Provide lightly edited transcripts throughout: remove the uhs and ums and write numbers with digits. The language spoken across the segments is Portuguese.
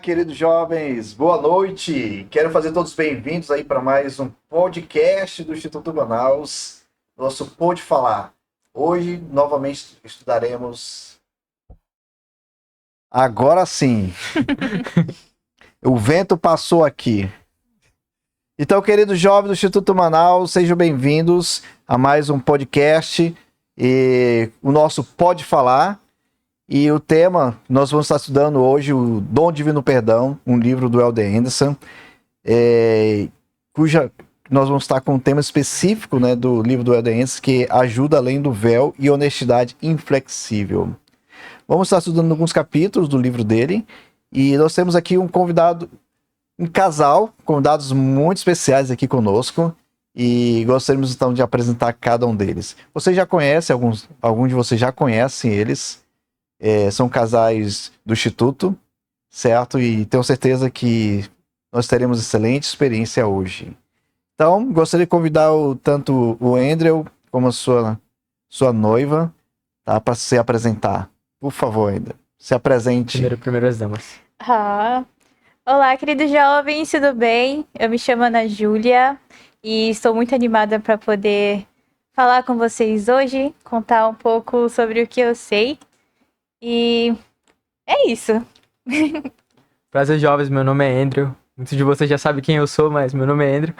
Queridos jovens, boa noite. Quero fazer todos bem-vindos aí para mais um podcast do Instituto Manaus, nosso Pode Falar. Hoje, novamente, estudaremos... Agora sim. O vento passou aqui. Então, queridos jovens do Instituto Manaus, sejam bem-vindos a mais um podcast, o nosso Pode Falar. E o tema, nós vamos estar estudando hoje o Dom Divino Perdão, um livro do Elder Anderson, cuja nós vamos estar com um tema específico, né, do livro do Elder Anderson, que é Ajuda Além do Véu e Honestidade Inflexível. Vamos estar estudando alguns capítulos do livro dele, e nós temos aqui um convidado, um casal, convidados muito especiais aqui conosco, e gostaríamos então de apresentar cada um deles. Vocês já conhecem, alguns de vocês já conhecem eles. São casais do Instituto, certo? E tenho certeza que nós teremos excelente experiência hoje. Então, gostaria de convidar tanto o Andrew como a sua noiva, tá, para se apresentar. Por favor, Andrew, se apresente. Primeiro as damas. Olá, queridos jovens, tudo bem? Eu me chamo Ana Júlia e estou muito animada para poder falar com vocês hoje, contar um pouco sobre o que eu sei. E é isso. Prazer, jovens, meu nome é Andrew. Muitos de vocês já sabem quem eu sou, mas meu nome é Andrew.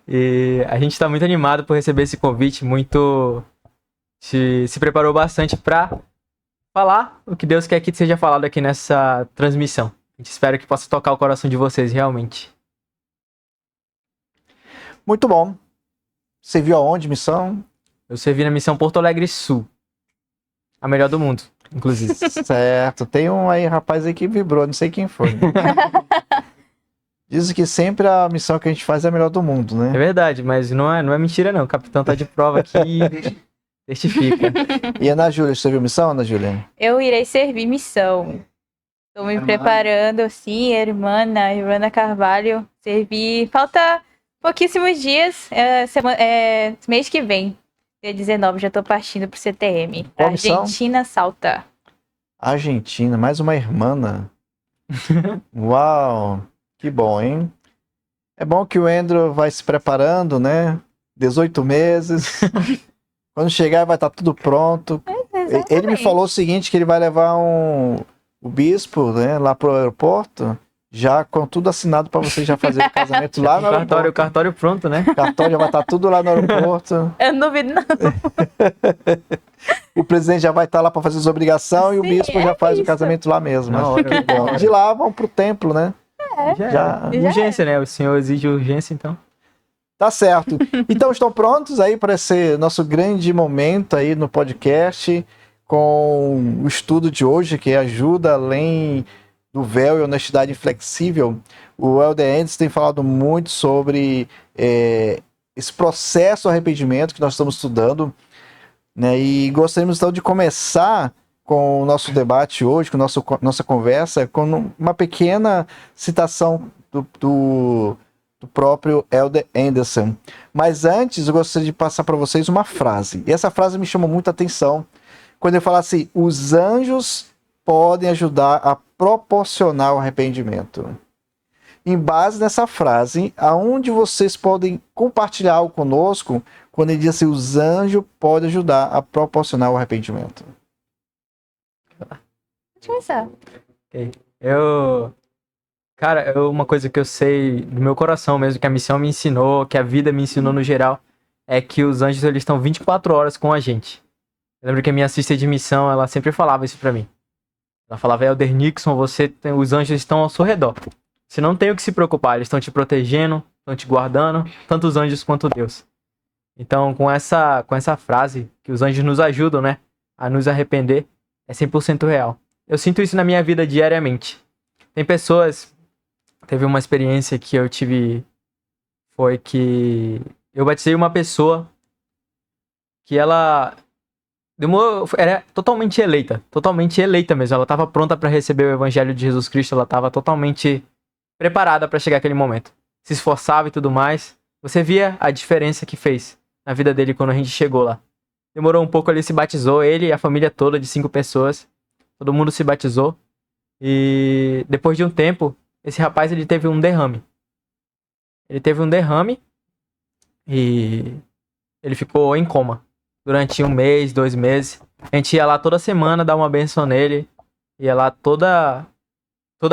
E a gente está muito animado por receber esse convite, se preparou bastante para falar o que Deus quer que seja falado aqui nessa transmissão. A gente espera que possa tocar o coração de vocês realmente. Muito bom. Você viu aonde, missão? Eu servi na missão Porto Alegre Sul. A melhor do mundo, inclusive. Certo. Tem um aí, rapaz aí que vibrou, não sei quem foi. Dizem que sempre a missão que a gente faz é a melhor do mundo, né? É verdade, mas não é mentira não. O capitão tá de prova aqui e testifica. E Ana Júlia, você viu missão, Ana Júlia? Eu irei servir missão. Estou me preparando, sim, irmã Carvalho, servir. Falta pouquíssimos dias, mês que vem. Dia 19, já tô partindo pro CTM. Qual Argentina, Salta. Argentina, mais uma irmã. Uau, que bom, hein? É bom que o Andrew vai se preparando, né? 18 meses. Quando chegar vai estar tudo pronto. Ele me falou o seguinte, que ele vai levar o bispo, né, lá pro aeroporto, já com tudo assinado para você já fazer o casamento lá no aeroporto. O cartório pronto, né? O cartório já vai estar tudo lá no aeroporto. Eu não duvido, não. O presidente já vai estar lá para fazer as obrigações e o bispo já faz o casamento lá mesmo. Na hora. Que bom. De lá vão pro templo, né? Já. Urgência, né? O senhor exige urgência, então. Tá certo. Então estão prontos aí para esse nosso grande momento aí no podcast com o estudo de hoje, que é Ajuda Além do Véu e Honestidade Inflexível. O Elder Anderson tem falado muito sobre esse processo de arrependimento que nós estamos estudando, né? E gostaríamos então de começar com o nosso debate hoje, com nossa conversa, com uma pequena citação do próprio Elder Anderson. Mas antes eu gostaria de passar para vocês uma frase. E essa frase me chamou muita atenção quando ele fala assim: os anjos podem ajudar a proporcionar o arrependimento. Em base nessa frase, aonde vocês podem compartilhar algo conosco quando ele diz assim: os anjos podem ajudar a proporcionar o arrependimento? Pode começar. Okay. Cara, uma coisa que eu sei do meu coração mesmo, que a missão me ensinou, que a vida me ensinou no geral, é que os anjos, eles estão 24 horas com a gente. Eu lembro que a minha assistente de missão, ela sempre falava isso pra mim. Ela falava: Elder Nixon, os anjos estão ao seu redor. Você não tem o que se preocupar, eles estão te protegendo, estão te guardando, tanto os anjos quanto Deus. Então, com essa frase, que os anjos nos ajudam, né, a nos arrepender, é 100% real. Eu sinto isso na minha vida diariamente. Tem pessoas... Teve uma experiência que eu tive, foi que eu batizei uma pessoa que ela era totalmente eleita mesmo. Ela estava pronta para receber o evangelho de Jesus Cristo, ela estava totalmente preparada para chegar aquele momento. Se esforçava e tudo mais. Você via a diferença que fez na vida dele quando a gente chegou lá. Demorou um pouco, ele se batizou, ele e a família toda de 5 pessoas. Todo mundo se batizou. E depois de um tempo, esse rapaz ele teve um derrame. Ele teve um derrame e ele ficou em coma durante 1 mês, 2 meses. A gente ia lá toda semana dar uma benção nele. Ia lá toda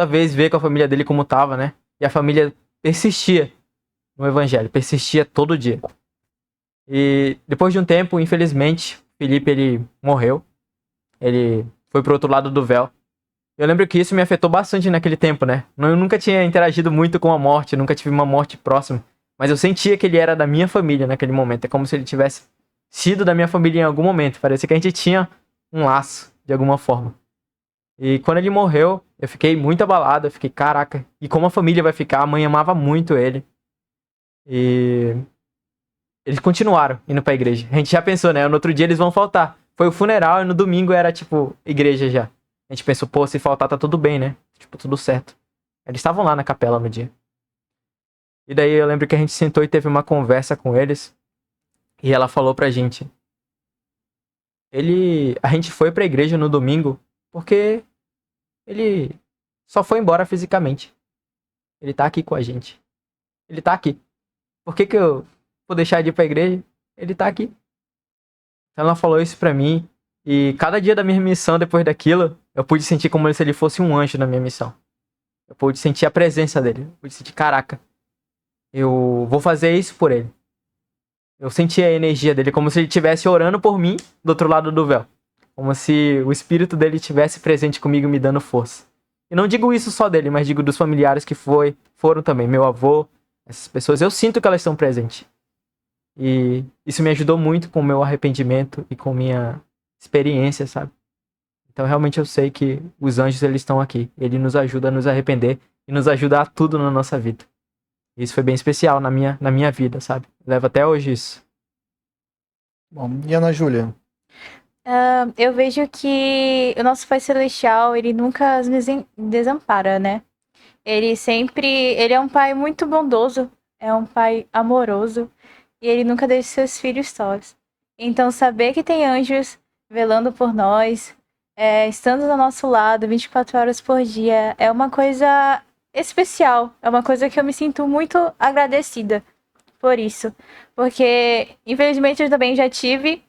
vez ver com a família dele como tava, né? E a família persistia no evangelho, persistia todo dia. E depois de um tempo, infelizmente, Felipe ele morreu. Ele foi pro outro lado do véu. Eu lembro que isso me afetou bastante naquele tempo, né? Eu nunca tinha interagido muito com a morte, nunca tive uma morte próxima. Mas eu sentia que ele era da minha família naquele momento. É como se ele tivesse sido da minha família em algum momento. Parecia que a gente tinha um laço, de alguma forma. E quando ele morreu, eu fiquei muito abalado. Eu fiquei, caraca, e como a família vai ficar? A mãe amava muito ele. E eles continuaram indo pra igreja. A gente já pensou, né? No outro dia eles vão faltar. Foi o funeral e no domingo era, tipo, igreja já. A gente pensou, pô, se faltar tá tudo bem, né? Tipo, tudo certo. Eles estavam lá na capela no dia. E daí eu lembro que a gente sentou e teve uma conversa com eles. E ela falou pra gente. A gente foi pra igreja no domingo porque ele só foi embora fisicamente. Ele tá aqui com a gente. Ele tá aqui. Por que eu vou deixar de ir pra igreja? Ele tá aqui. Então ela falou isso pra mim. E cada dia da minha missão, depois daquilo, eu pude sentir como se ele fosse um anjo na minha missão. Eu pude sentir a presença dele. Eu pude sentir, caraca, eu vou fazer isso por ele. Eu senti a energia dele, como se ele estivesse orando por mim do outro lado do véu. Como se o espírito dele estivesse presente comigo, me dando força. E não digo isso só dele, mas digo dos familiares que foram também. Meu avô, essas pessoas, eu sinto que elas estão presentes. E isso me ajudou muito com o meu arrependimento e com minha experiência, sabe? Então realmente eu sei que os anjos eles estão aqui. Ele nos ajuda a nos arrepender e nos ajuda a tudo na nossa vida. Isso foi bem especial na minha vida, sabe? Levo até hoje isso. Bom, e Ana Júlia? Eu vejo que o nosso Pai Celestial, ele nunca nos desampara, né? Ele é um pai muito bondoso, é um pai amoroso, e ele nunca deixa seus filhos sós. Então, saber que tem anjos velando por nós, estando do nosso lado 24 horas por dia, é uma coisa especial, é uma coisa que eu me sinto muito agradecida por isso. Porque, infelizmente, eu também já tive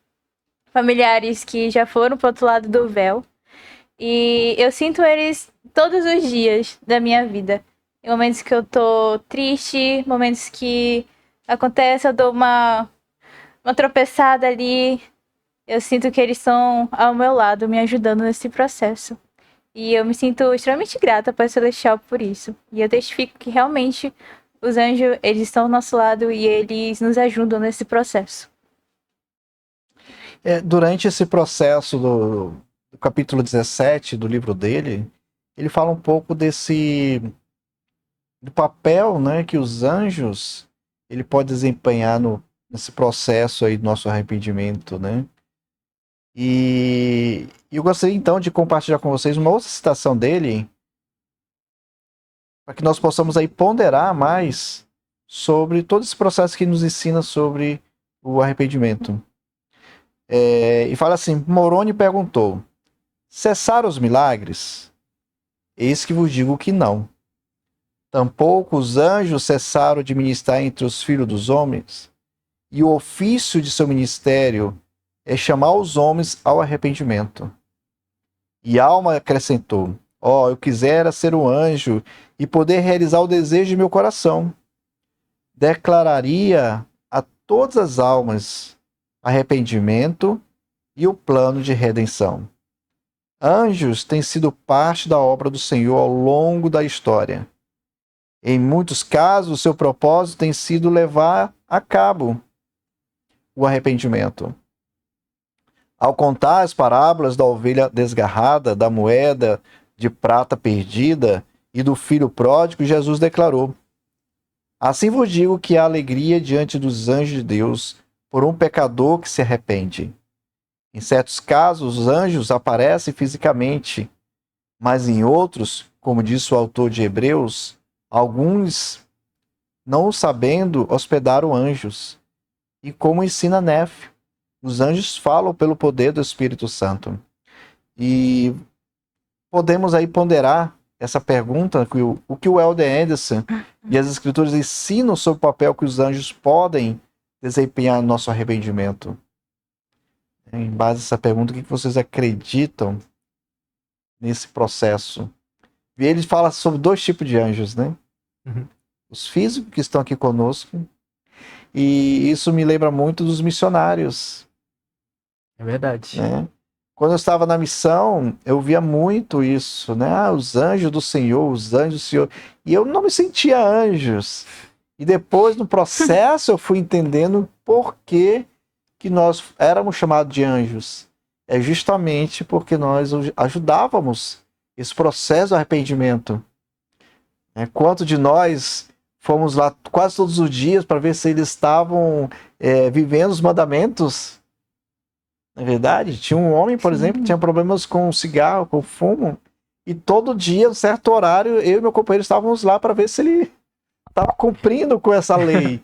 familiares que já foram pro outro lado do véu. E eu sinto eles todos os dias da minha vida. Em momentos que eu tô triste, momentos que acontece, eu dou uma tropeçada ali. Eu sinto que eles estão ao meu lado, me ajudando nesse processo. E eu me sinto extremamente grata para o Celestial por isso. E eu testifico que realmente os anjos, eles estão ao nosso lado e eles nos ajudam nesse processo. Durante esse processo do capítulo 17 do livro dele, ele fala um pouco do papel, né, que os anjos ele pode desempenhar nesse processo aí do nosso arrependimento, né? E eu gostaria então de compartilhar com vocês uma outra citação dele, para que nós possamos aí ponderar mais sobre todo esse processo que nos ensina sobre o arrependimento. E fala assim: Moroni perguntou: cessaram os milagres? Eis que vos digo que não. Tampouco os anjos cessaram de ministrar entre os filhos dos homens, e o ofício de seu ministério é chamar os homens ao arrependimento. E Alma acrescentou: eu quisera ser um anjo e poder realizar o desejo de meu coração. Declararia a todas as almas arrependimento e o plano de redenção. Anjos têm sido parte da obra do Senhor ao longo da história. Em muitos casos, o seu propósito tem sido levar a cabo o arrependimento. Ao contar as parábolas da ovelha desgarrada, da moeda de prata perdida e do filho pródigo, Jesus declarou: assim vos digo que há alegria diante dos anjos de Deus por um pecador que se arrepende. Em certos casos, os anjos aparecem fisicamente, mas em outros, como disse o autor de Hebreus, alguns, não o sabendo, hospedaram anjos. E como ensina Néfio, os anjos falam pelo poder do Espírito Santo. E podemos aí ponderar essa pergunta, o que o Elder Anderson e as Escrituras ensinam sobre o papel que os anjos podem desempenhar no nosso arrependimento? Em base a essa pergunta, o que vocês acreditam nesse processo? E ele fala sobre 2 tipos de anjos, né? Uhum. Os físicos que estão aqui conosco, e isso me lembra muito dos missionários, É verdade. né? Quando eu estava na missão, eu via muito isso, né? Ah, os anjos do Senhor, os anjos do Senhor. E eu não me sentia anjos. E depois, no processo, eu fui entendendo por que nós éramos chamados de anjos. É justamente porque nós ajudávamos esse processo do arrependimento. Quanto de nós fomos lá quase todos os dias para ver se eles estavam vivendo os mandamentos? Na verdade, tinha um homem, por exemplo, que tinha problemas com cigarro, com fumo, e todo dia, em certo horário, eu e meu companheiro estávamos lá para ver se ele estava cumprindo com essa lei,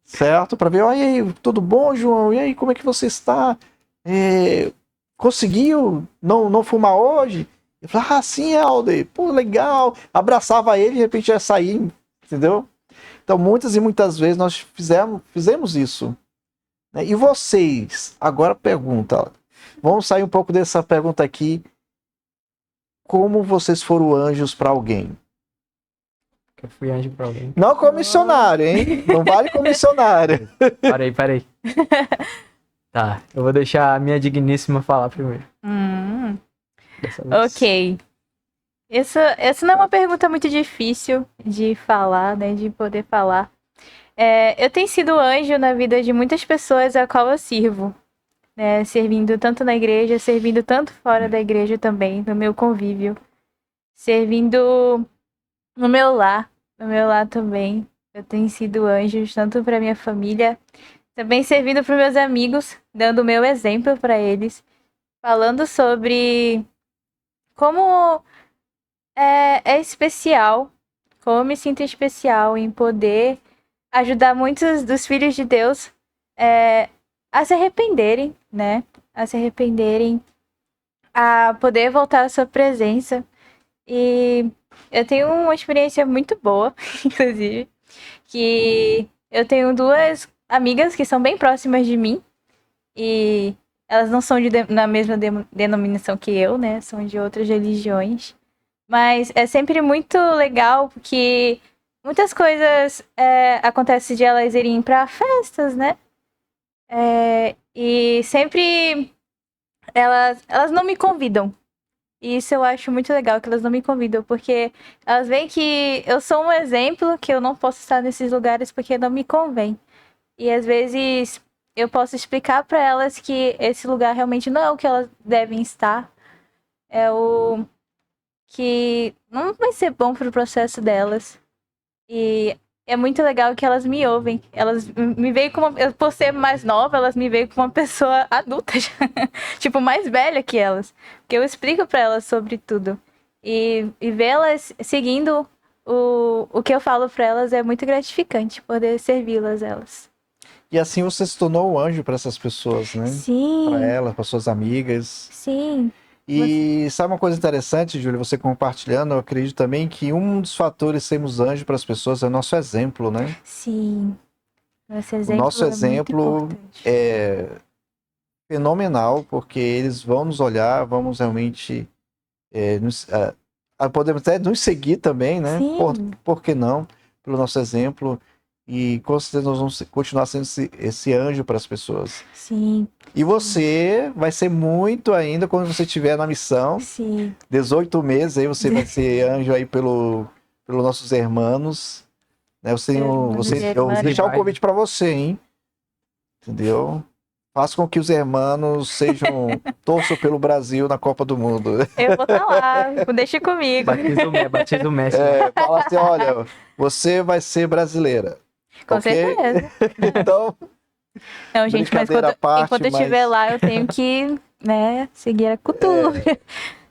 certo? Para ver, olha aí, tudo bom, João? E aí, como é que você está? Conseguiu não fumar hoje? Eu falava, sim, Helder, pô, legal. Abraçava ele e de repente ia sair, entendeu? Então, muitas e muitas vezes nós fizemos isso. E vocês, agora pergunta, vamos sair um pouco dessa pergunta aqui, como vocês foram anjos para alguém? Eu fui anjo pra alguém. Não como missionário, hein? Não vale como missionário. Parei. Tá, eu vou deixar a minha digníssima falar primeiro. Dessa vez. Ok. Essa não é uma pergunta muito difícil de falar, né? De poder falar. Eu tenho sido anjo na vida de muitas pessoas a qual eu sirvo. Né? Servindo tanto na igreja, servindo tanto fora da igreja também, no meu convívio. Servindo no meu lar também. Eu tenho sido anjo tanto para minha família, também servindo para meus amigos, dando o meu exemplo para eles. Falando sobre como é especial, como eu me sinto especial em poder ajudar muitos dos filhos de Deus a se arrependerem, né? A se arrependerem, a poder voltar à sua presença. E eu tenho uma experiência muito boa, inclusive, que eu tenho 2 amigas que são bem próximas de mim, e elas não são na mesma denominação que eu, né? São de outras religiões. Mas é sempre muito legal, porque muitas coisas acontecem de elas irem para festas, né? E sempre elas não me convidam. E isso eu acho muito legal, que elas não me convidam, porque elas veem que eu sou um exemplo, que eu não posso estar nesses lugares porque não me convém. E às vezes eu posso explicar para elas que esse lugar realmente não é o que elas devem estar. É o que não vai ser bom pro processo delas. E é muito legal que elas me ouvem. Elas me veem como... Por ser mais nova, elas me veem como uma pessoa adulta já. Tipo, mais velha que elas. Porque eu explico pra elas sobre tudo. E vê-las seguindo o que eu falo pra elas é muito gratificante, poder servi-las, elas. E assim você se tornou um anjo para essas pessoas, né? Sim. Para elas, para suas amigas. Sim. E sabe uma coisa interessante, Júlia, você compartilhando, eu acredito também que um dos fatores de sermos anjos para as pessoas é o nosso exemplo, né? Sim. Nosso O exemplo nosso é exemplo muito importante. é fenomenal, porque eles vão nos olhar, vamos realmente podemos até nos seguir também, né? Sim. Por que não? Pelo nosso exemplo. E com certeza nós vamos continuar sendo esse anjo para as pessoas. Sim. E você vai ser muito ainda quando você estiver na missão. Sim. 18 meses aí você vai ser anjo aí pelos nossos irmãos. Né? Eu vou deixar um convite para você, hein? Entendeu? Faça com que os irmãos torçam pelo Brasil na Copa do Mundo. Eu vou estar lá, deixa comigo. Batiza o Messi. Fala assim, olha, você vai ser brasileira. Com ok? certeza. Então, Não, gente, mas enquanto eu estiver lá, eu tenho que, né, seguir a cultura.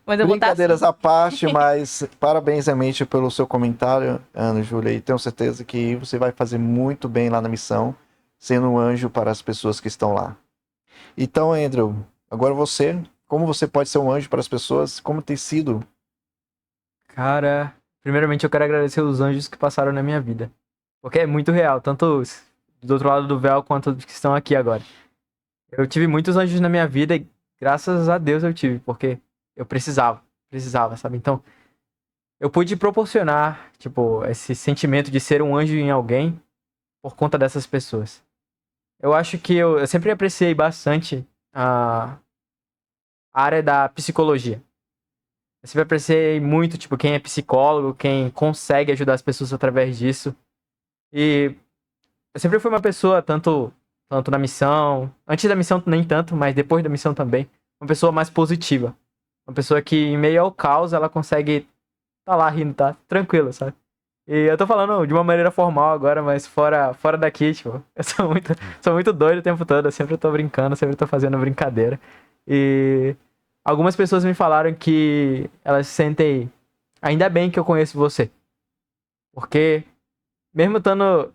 Mas eu vou estar brincadeiras assim. à parte, mas parabéns realmente pelo seu comentário, Ana Júlia, e tenho certeza que você vai fazer muito bem lá na missão, sendo um anjo para as pessoas que estão lá. Então, Andrew, agora você, como você pode ser um anjo para as pessoas? Como tem sido Cara, primeiramente eu quero agradecer os anjos que passaram na minha vida. Porque é muito real, tanto os do outro lado do véu quanto os que estão aqui agora. Eu tive muitos anjos na minha vida e graças a Deus eu tive, porque eu precisava, sabe? Então, eu pude proporcionar, tipo, esse sentimento de ser um anjo em alguém por conta dessas pessoas. Eu acho que eu sempre apreciei bastante a área da psicologia. Eu sempre apreciei muito, tipo, quem é psicólogo, quem consegue ajudar as pessoas através disso. E eu sempre fui uma pessoa, tanto na missão, antes da missão nem tanto, mas depois da missão também, uma pessoa mais positiva. Uma pessoa que, em meio ao caos, ela consegue tá lá rindo, tá tranquila, sabe? E eu tô falando de uma maneira formal agora, mas fora daqui, tipo, eu sou muito doido o tempo todo, eu sempre tô brincando, sempre tô fazendo brincadeira. E algumas pessoas me falaram que elas se sentem, ainda bem que eu conheço você. Porque, mesmo estando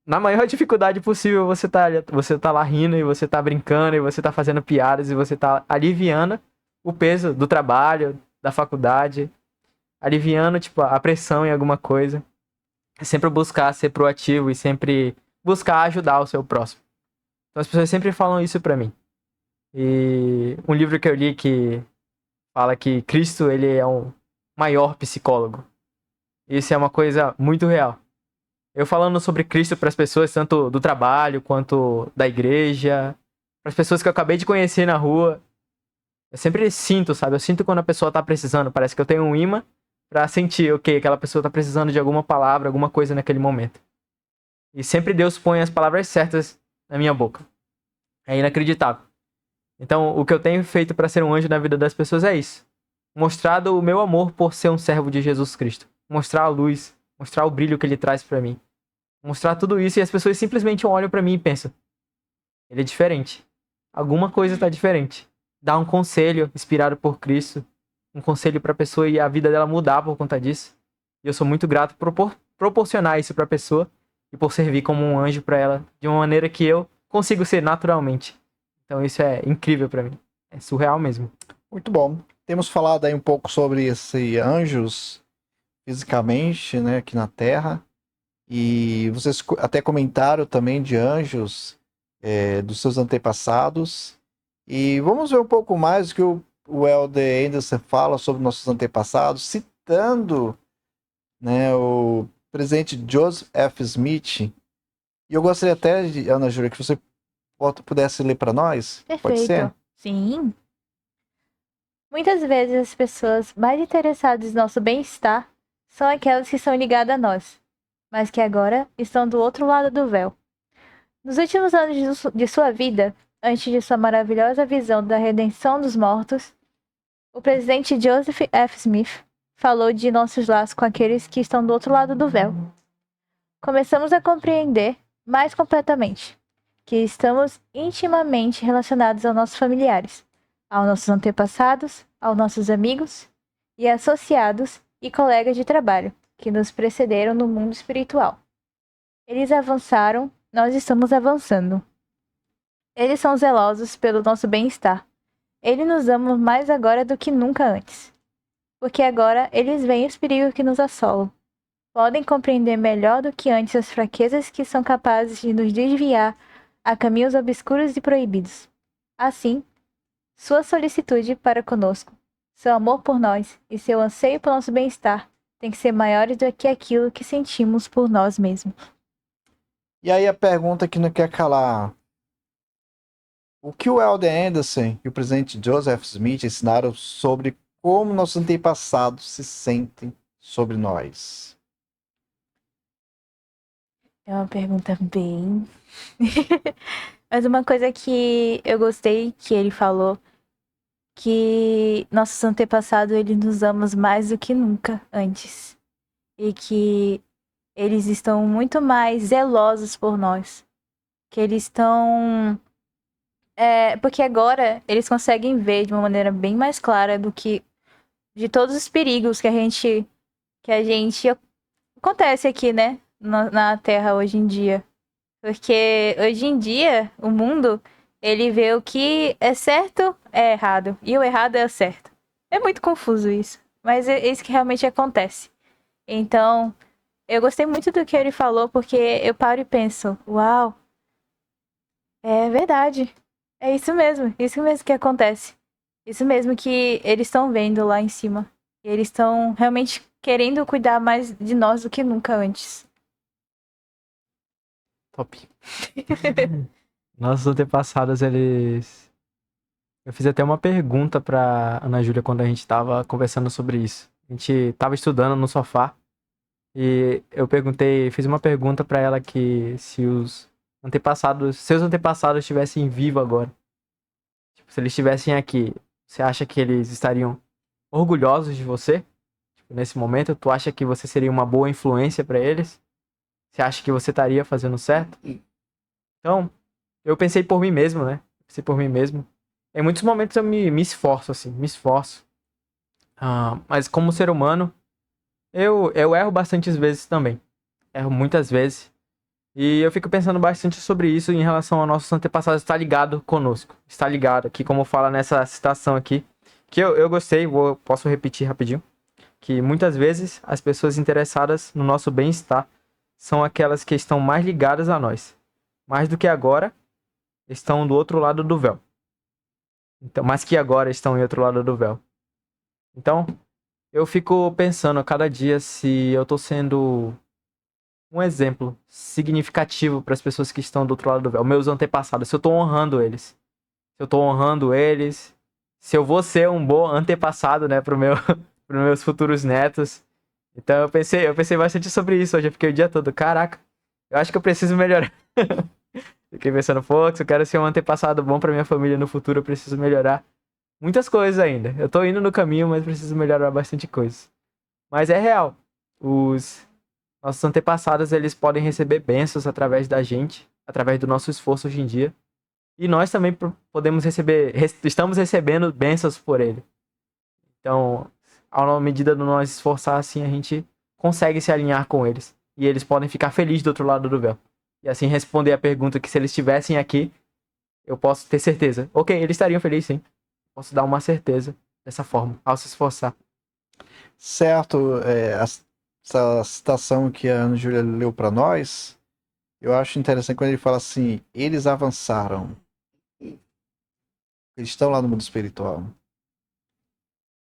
na maior dificuldade possível, você tá lá rindo, e você tá brincando, e você tá fazendo piadas, e você tá aliviando o peso do trabalho, da faculdade, aliviando, tipo, a pressão em alguma coisa. É sempre buscar ser proativo e sempre buscar ajudar o seu próximo. Então as pessoas sempre falam isso pra mim. E um livro que eu li que fala que Cristo, ele é um maior psicólogo. Isso é uma coisa muito real. Eu falando sobre Cristo para as pessoas, tanto do trabalho quanto da igreja, para as pessoas que eu acabei de conhecer na rua, eu sempre sinto, sabe? Eu sinto quando a pessoa tá precisando. Parece que eu tenho um imã pra sentir, ok, aquela pessoa tá precisando de alguma palavra, alguma coisa naquele momento. E sempre Deus põe as palavras certas na minha boca. É inacreditável. Então, o que eu tenho feito pra ser um anjo na vida das pessoas é isso. Mostrado o meu amor por ser um servo de Jesus Cristo. Mostrar a luz, mostrar o brilho que ele traz pra mim. Mostrar tudo isso e as pessoas simplesmente olham pra mim e pensam, ele é diferente. Alguma coisa tá diferente. Dá um conselho inspirado por Cristo, um conselho pra pessoa e a vida dela mudar por conta disso. E eu sou muito grato por proporcionar isso pra pessoa e por servir como um anjo pra ela de uma maneira que eu consigo ser naturalmente. Então isso é incrível pra mim. É surreal mesmo. Muito bom. Temos falado aí um pouco sobre esses anjos fisicamente, né, aqui na Terra. E vocês até comentaram também de anjos dos seus antepassados. E vamos ver um pouco mais o que o Elder Anderson fala sobre nossos antepassados, citando, né, o presidente Joseph F. Smith. E eu gostaria até, Ana Júlia, que você pudesse ler para nós. Perfeito. Pode ser? Sim. Muitas vezes as pessoas mais interessadas em nosso bem-estar são aquelas que são ligadas a nós, mas que agora estão do outro lado do véu. Nos últimos anos de sua vida, antes de sua maravilhosa visão da redenção dos mortos, o presidente Joseph F. Smith falou de nossos laços com aqueles que estão do outro lado do véu. Começamos a compreender mais completamente que estamos intimamente relacionados aos nossos familiares, aos nossos antepassados, aos nossos amigos e associados e colegas de trabalho que nos precederam no mundo espiritual. Eles avançaram, nós estamos avançando. Eles são zelosos pelo nosso bem-estar. Eles nos amam mais agora do que nunca antes. Porque agora eles veem os perigos que nos assolam. Podem compreender melhor do que antes as fraquezas que são capazes de nos desviar a caminhos obscuros e proibidos. Assim, sua solicitude para conosco, seu amor por nós e seu anseio pelo nosso bem-estar tem que ser maiores do que aquilo que sentimos por nós mesmos. E aí a pergunta que não quer calar. O que o Elder Anderson e o presidente Joseph Smith ensinaram sobre como nossos antepassados se sentem sobre nós? É uma pergunta bem... Mas uma coisa que eu gostei que ele falou, que nossos antepassados, eles nos amam mais do que nunca antes. E que eles estão muito mais zelosos por nós. Que eles estão... porque agora eles conseguem ver de uma maneira bem mais clara do que de todos os perigos que a gente acontece aqui, né, na Terra hoje em dia. Porque hoje em dia o mundo, ele vê o que é certo é errado e o errado é o certo. É muito confuso isso, Mas é isso que realmente acontece. Então, eu gostei muito do que ele falou, porque eu paro e penso, uau, é verdade. É isso mesmo que acontece. Isso mesmo que eles estão vendo lá em cima. Eles estão realmente querendo cuidar mais de nós do que nunca antes. Top. Nossos antepassados, eles... Eu fiz até uma pergunta pra Ana Júlia quando a gente tava conversando sobre isso. A gente tava estudando no sofá e eu fiz uma pergunta pra ela que se seus antepassados estivessem vivos agora, tipo, se eles estivessem aqui, você acha que eles estariam orgulhosos de você? Tipo, nesse momento, tu acha que você seria uma boa influência pra eles? Você acha que você estaria fazendo certo? Então, eu pensei por mim mesmo, né? Pensei por mim mesmo. Em muitos momentos eu me esforço, assim, me esforço. Mas como ser humano, eu erro bastantes vezes também. Erro muitas vezes. E eu fico pensando bastante sobre isso em relação aos nossos antepassados estar ligado conosco. Está ligado aqui, como fala nessa citação aqui. Que eu gostei, posso repetir rapidinho. Que muitas vezes as pessoas interessadas no nosso bem-estar são aquelas que estão mais ligadas a nós. Mais do que agora, estão do outro lado do véu. Então, mas que agora estão em outro lado do véu. Então, eu fico pensando a cada dia se eu tô sendo um exemplo significativo para as pessoas que estão do outro lado do véu, meus antepassados, se eu tô honrando eles. Se eu tô honrando eles, se eu vou ser um bom antepassado, né, pros meus futuros netos. Então eu pensei bastante sobre isso hoje, eu fiquei o dia todo, caraca, eu acho que eu preciso melhorar. Fiquei pensando, pô, se eu quero ser um antepassado bom pra minha família no futuro, eu preciso melhorar muitas coisas ainda. Eu tô indo no caminho, mas preciso melhorar bastante coisas. Mas é real. Os nossos antepassados, eles podem receber bênçãos através da gente, através do nosso esforço hoje em dia. E nós também podemos estamos recebendo bênçãos por ele. Então, à medida do nós esforçar assim, a gente consegue se alinhar com eles. E eles podem ficar felizes do outro lado do véu. E assim responder a pergunta que se eles estivessem aqui, eu posso ter certeza. Ok, eles estariam felizes sim. Posso dar uma certeza dessa forma, ao se esforçar. Certo, essa citação que a Ana Júlia leu para nós, eu acho interessante quando ele fala assim, eles avançaram. Eles estão lá no mundo espiritual.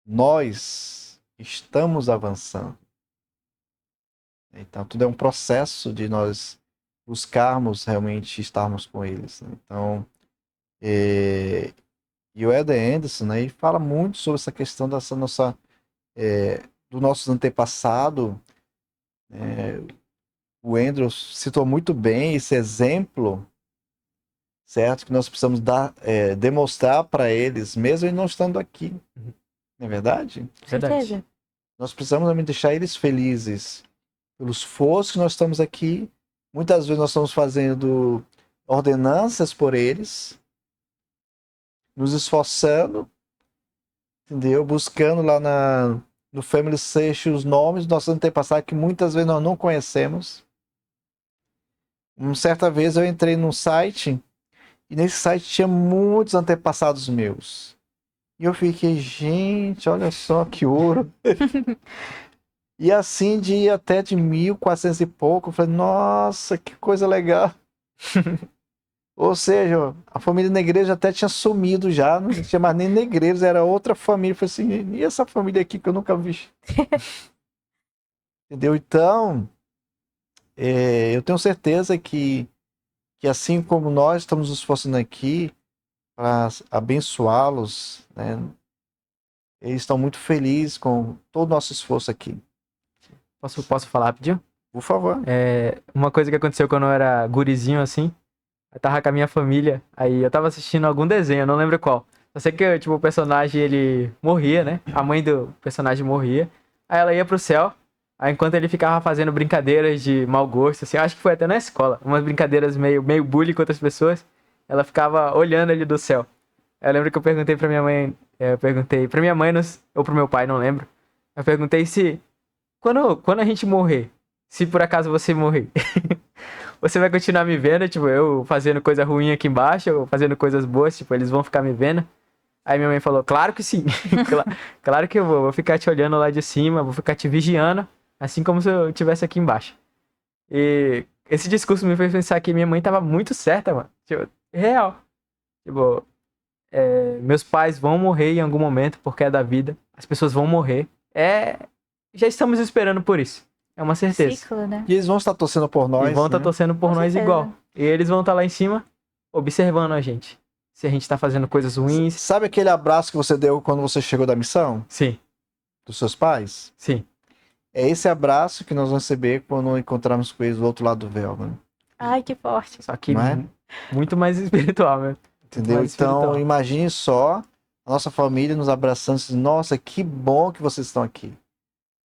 Nós estamos avançando. Então, tudo é um processo de nós buscarmos realmente estarmos com eles, né? Então, e o Eden Anderson, né, ele fala muito sobre essa questão dessa nossa, do nosso antepassado. O Andrew citou muito bem esse exemplo, certo? Que nós precisamos demonstrar para eles, mesmo eles não estando aqui. Não é verdade? Certeza. Nós precisamos também deixar eles felizes pelo esforço que nós estamos aqui. Muitas vezes nós estamos fazendo ordenanças por eles, nos esforçando, entendeu? Buscando lá no Family Search os nomes dos nossos antepassados que muitas vezes nós não conhecemos. Uma certa vez eu entrei num site e nesse site tinha muitos antepassados meus. E eu fiquei, gente, olha só que ouro. E assim até de 1400 e pouco, eu falei, nossa, que coisa legal. Ou seja, a família Negreiros até tinha sumido já, não tinha mais nem Negreiros, era outra família. Eu falei assim, e essa família aqui que eu nunca vi? Entendeu? Então, eu tenho certeza que assim como nós estamos nos esforçando aqui para abençoá-los, né, eles estão muito felizes com todo o nosso esforço aqui. Posso falar rapidinho? Por favor. Uma coisa que aconteceu quando eu era gurizinho, assim, eu tava com a minha família, aí eu tava assistindo algum desenho, eu não lembro qual. Eu sei que, tipo, o personagem, ele morria, né? A mãe do personagem morria. Aí ela ia pro céu, aí enquanto ele ficava fazendo brincadeiras de mau gosto, assim, eu acho que foi até na escola, umas brincadeiras meio bullying com outras pessoas, ela ficava olhando ele do céu. Eu lembro que eu perguntei pra minha mãe, ou pro meu pai, não lembro. Eu perguntei se, quando a gente morrer, se por acaso você morrer, você vai continuar me vendo, tipo, eu fazendo coisa ruim aqui embaixo, ou fazendo coisas boas, tipo, eles vão ficar me vendo. Aí minha mãe falou, claro que sim. Claro que eu vou ficar te olhando lá de cima, vou ficar te vigiando, assim como se eu estivesse aqui embaixo. E esse discurso me fez pensar que minha mãe tava muito certa, mano. Tipo, real. Tipo, meus pais vão morrer em algum momento, porque é da vida. As pessoas vão morrer. Já estamos esperando por isso. É uma certeza. Ciclo, né? E eles vão estar torcendo por nós, E vão estar né? torcendo por Com nós certeza. igual. E eles vão estar lá em cima, observando a gente. Se a gente tá fazendo coisas ruins. Sabe aquele abraço que você deu quando você chegou da missão? Sim, Dos seus pais? sim. É esse abraço que nós vamos receber quando encontrarmos com eles do outro lado do véu, né? Ai, que forte. Só que Não é? muito mais espiritual, né? Entendeu? mais Então, espiritual. imagine só a nossa família nos abraçando. Assim, nossa, que bom que vocês estão aqui.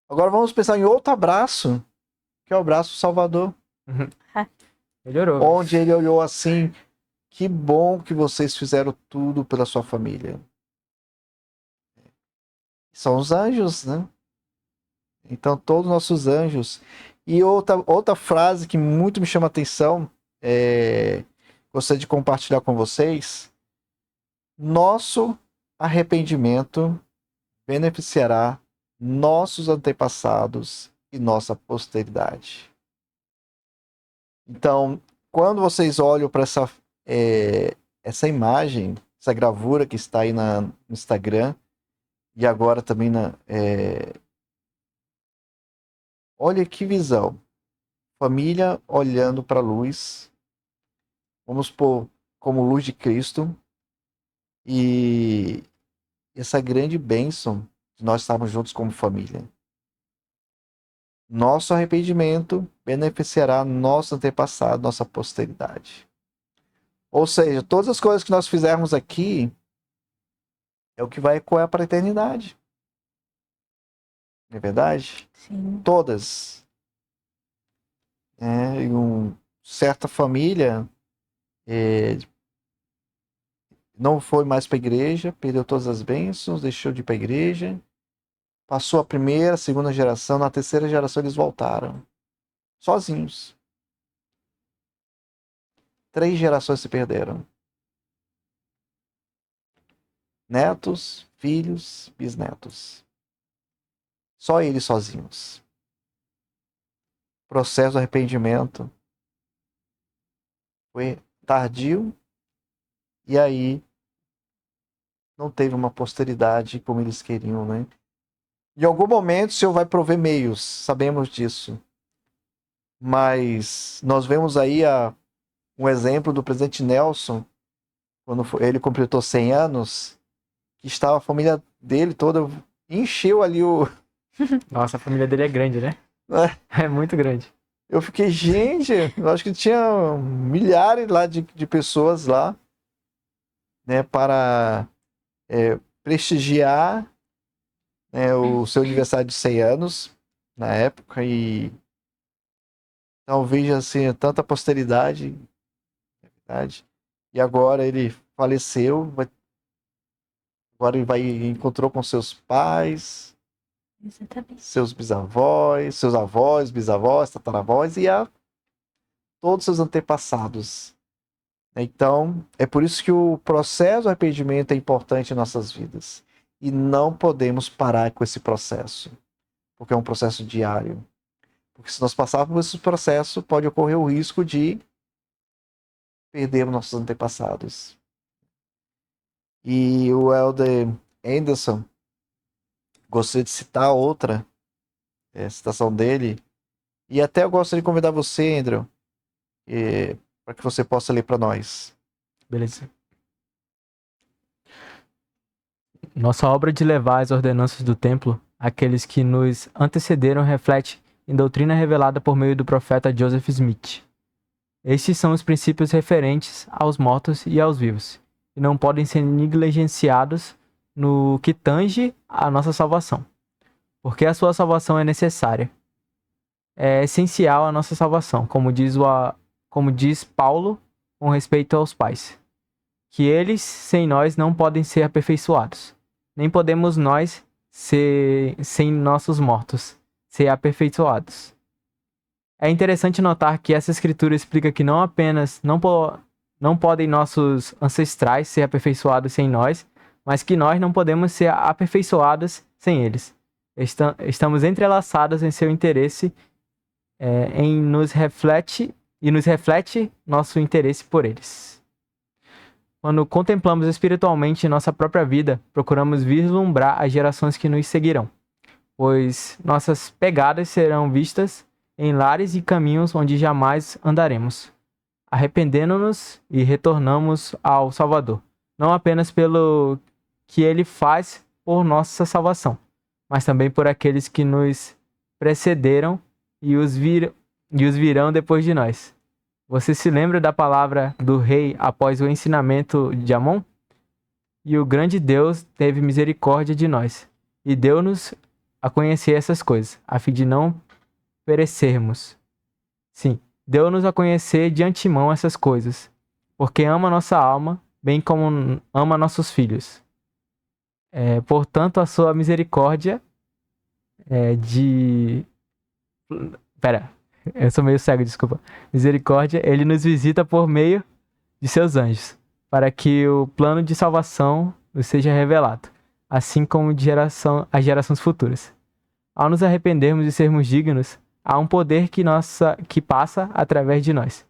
Agora vamos pensar em outro abraço, que é o abraço do Salvador. Melhorou. Onde ele olhou assim, que bom que vocês fizeram tudo pela sua família. São os anjos, né? Então, todos os nossos anjos. E outra frase que muito me chama a atenção, gostaria de compartilhar com vocês. Nosso arrependimento beneficiará nossos antepassados e nossa posteridade. Então, quando vocês olham para essa imagem, essa gravura que está aí no Instagram, e agora também olha que visão. Família olhando para a luz. Vamos pôr como luz de Cristo. E essa grande bênção de nós estarmos juntos como família. Nosso arrependimento beneficiará nosso antepassado, nossa posteridade. Ou seja, todas as coisas que nós fizermos aqui é o que vai ecoar para a eternidade. Não é verdade? Sim. Todas. E certa família não foi mais para a igreja, perdeu todas as bênçãos, deixou de ir para a igreja. Passou a primeira, a segunda geração, na terceira geração eles voltaram. Sozinhos. 3 gerações se perderam. Netos, filhos, bisnetos. Só eles sozinhos. Processo de arrependimento foi tardio e aí não teve uma posteridade como eles queriam, né? Em algum momento o Senhor vai prover meios, sabemos disso. Mas nós vemos aí um exemplo do presidente Nelson, quando ele completou 100 anos, que estava a família dele toda, encheu ali Nossa, a família dele é grande, né? É muito grande. Eu fiquei, gente, eu acho que tinha milhares lá de pessoas lá, né, para prestigiar, né, o seu aniversário de 100 anos na época e talvez assim, tanta posteridade, na verdade. E agora ele faleceu, agora ele encontrou com seus pais, Exatamente. seus bisavós, seus avós, bisavós, tataravós e todos os seus antepassados. Então, é por isso que o processo do arrependimento é importante em nossas vidas. E não podemos parar com esse processo, porque é um processo diário. Porque se nós passarmos por esse processo, pode ocorrer o risco de perdermos nossos antepassados. E o Elder Anderson, gostaria de citar outra citação dele, e até eu gostaria de convidar você, Andrew, para que você possa ler para nós. Beleza. Nossa obra de levar as ordenanças do templo àqueles que nos antecederam reflete em doutrina revelada por meio do profeta Joseph Smith. Estes são os princípios referentes aos mortos e aos vivos, e não podem ser negligenciados no que tange à nossa salvação, porque a sua salvação é necessária. É essencial a nossa salvação, como diz Paulo com respeito aos pais, que eles sem nós não podem ser aperfeiçoados, nem podemos nós sem nossos mortos ser aperfeiçoados. É interessante notar que essa escritura explica que não podem nossos ancestrais ser aperfeiçoados sem nós, mas que nós não podemos ser aperfeiçoados sem eles. Estamos entrelaçados em seu interesse, nos reflete nosso interesse por eles. Quando contemplamos espiritualmente nossa própria vida, procuramos vislumbrar as gerações que nos seguirão, pois nossas pegadas serão vistas em lares e caminhos onde jamais andaremos, arrependendo-nos e retornamos ao Salvador, não apenas pelo que ele faz por nossa salvação, mas também por aqueles que nos precederam e os virão depois de nós. Você se lembra da palavra do rei após o ensinamento de Amon? E o grande Deus teve misericórdia de nós, e deu-nos a conhecer essas coisas, a fim de não perecermos. Sim, deu-nos a conhecer de antemão essas coisas, porque ama nossa alma, bem como ama nossos filhos. Portanto, a sua misericórdia eu sou meio cego, desculpa. Misericórdia, ele nos visita por meio de seus anjos, para que o plano de salvação nos seja revelado, assim como as gerações futuras. Ao nos arrependermos e sermos dignos, há um poder que passa através de nós,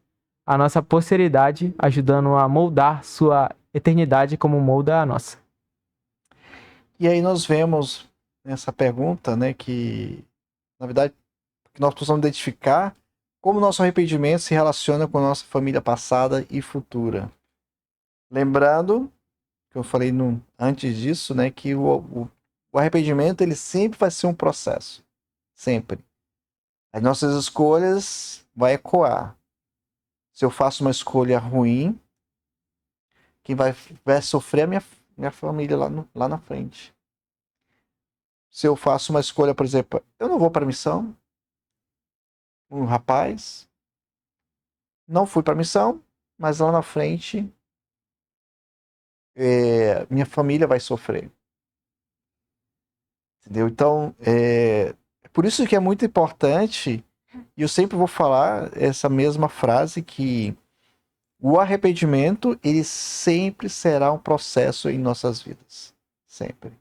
a nossa posteridade, ajudando a moldar sua eternidade como molda a nossa. E aí nós vemos nessa pergunta, né, que, na verdade, que nós possamos identificar como nosso arrependimento se relaciona com a nossa família passada e futura. Lembrando, que eu falei antes disso, né, que o arrependimento ele sempre vai ser um processo. Sempre. As nossas escolhas vão ecoar. Se eu faço uma escolha ruim, quem vai sofrer é a minha família lá na frente. Se eu faço uma escolha, por exemplo, eu não vou para a missão, um rapaz, não fui para a missão, mas lá na frente minha família vai sofrer. Entendeu? Então, por isso que é muito importante, e eu sempre vou falar essa mesma frase, que o arrependimento, ele sempre será um processo em nossas vidas. Sempre.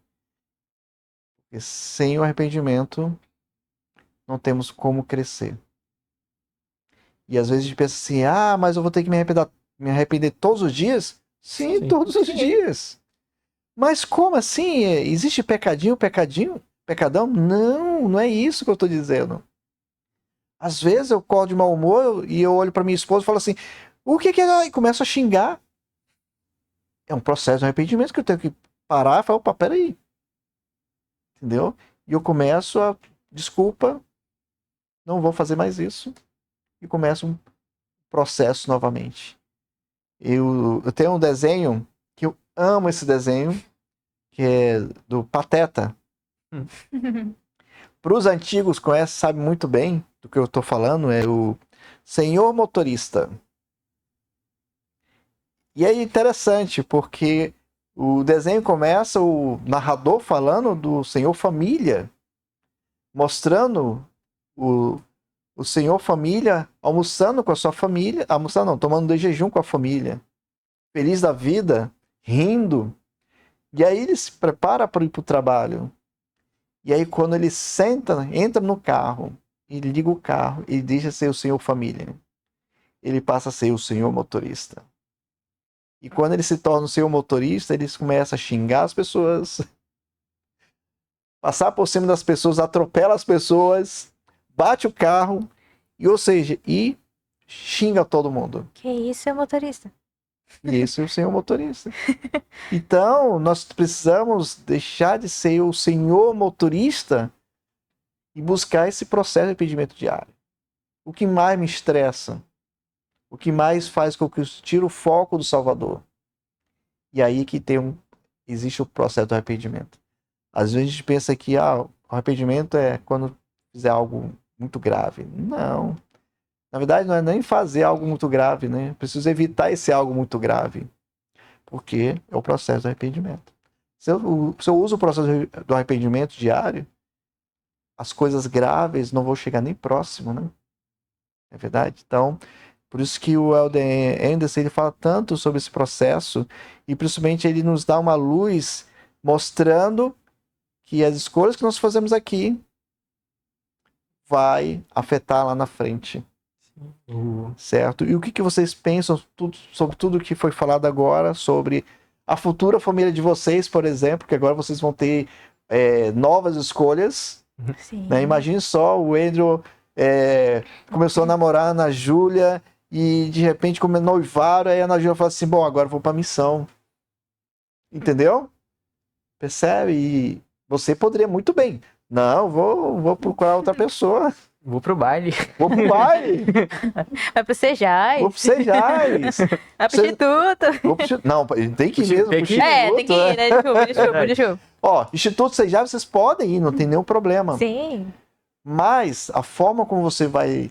Porque sem o arrependimento, não temos como crescer. E às vezes a gente pensa assim, mas eu vou ter que me arrepender todos os dias? Sim, todos os dias. Mas como assim? Existe pecadão? Não é isso que eu estou dizendo. Às vezes eu acordo de mau humor e eu olho para minha esposa e falo assim, o que é? E começo a xingar. É um processo de arrependimento que eu tenho que parar e falar, opa, peraí. Entendeu? E eu começo desculpa, não vou fazer mais isso. E começo um processo novamente. Eu tenho um desenho, que eu amo esse desenho, que é do Pateta. Para os antigos conhecem, sabem muito bem do que eu estou falando, é o Senhor Motorista. E é interessante, porque o desenho começa o narrador falando do Senhor Família, mostrando o Senhor Família almoçando com a sua família, tomando de jejum com a família, feliz da vida, rindo. E aí ele se prepara para ir para o trabalho. E aí quando ele entra no carro, e liga o carro, ele deixa ser o Senhor Família. Ele passa a ser o Senhor Motorista. E quando ele se torna o Senhor Motorista, ele começa a xingar as pessoas, passar por cima das pessoas, atropela as pessoas, bate o carro, e xinga todo mundo. Que isso, é motorista? E esse é o Senhor Motorista. Então, nós precisamos deixar de ser o Senhor Motorista e buscar esse processo de arrependimento diário. O que mais me estressa? O que mais faz com que eu tire o foco do Salvador? E aí que existe o processo do arrependimento. Às vezes a gente pensa que o arrependimento é quando fizer algo muito grave. Não. Na verdade, não é nem fazer algo muito grave, né? Preciso evitar esse algo muito grave. Porque é o processo do arrependimento. Se eu uso o processo do arrependimento diário, as coisas graves não vão chegar nem próximo, né? É verdade? Então, Por isso que o Elden Anderson, ele fala tanto sobre esse processo e principalmente ele nos dá uma luz mostrando que as escolhas que nós fazemos aqui vai afetar lá na frente, certo? E o que vocês pensam sobre tudo que foi falado agora, sobre a futura família de vocês, por exemplo, que agora vocês vão ter novas escolhas, Sim. né? Imagine só, o Andrew começou a namorar a Ana Júlia e de repente como noivaram, aí a Ana Júlia fala assim, bom, agora eu vou pra missão. Entendeu? Percebe? E você poderia muito bem. Não, vou procurar outra pessoa. Vou pro baile. Vou pro baile. Vai pro Sejais. Vou pro Sejais. Vai pro Instituto. Não, tem que ir mesmo pro Tem que ir. Instituto. Tem que ir, né? Desculpa. Ó, Instituto Sejais vocês podem ir, não tem nenhum problema. Sim. Mas a forma como você vai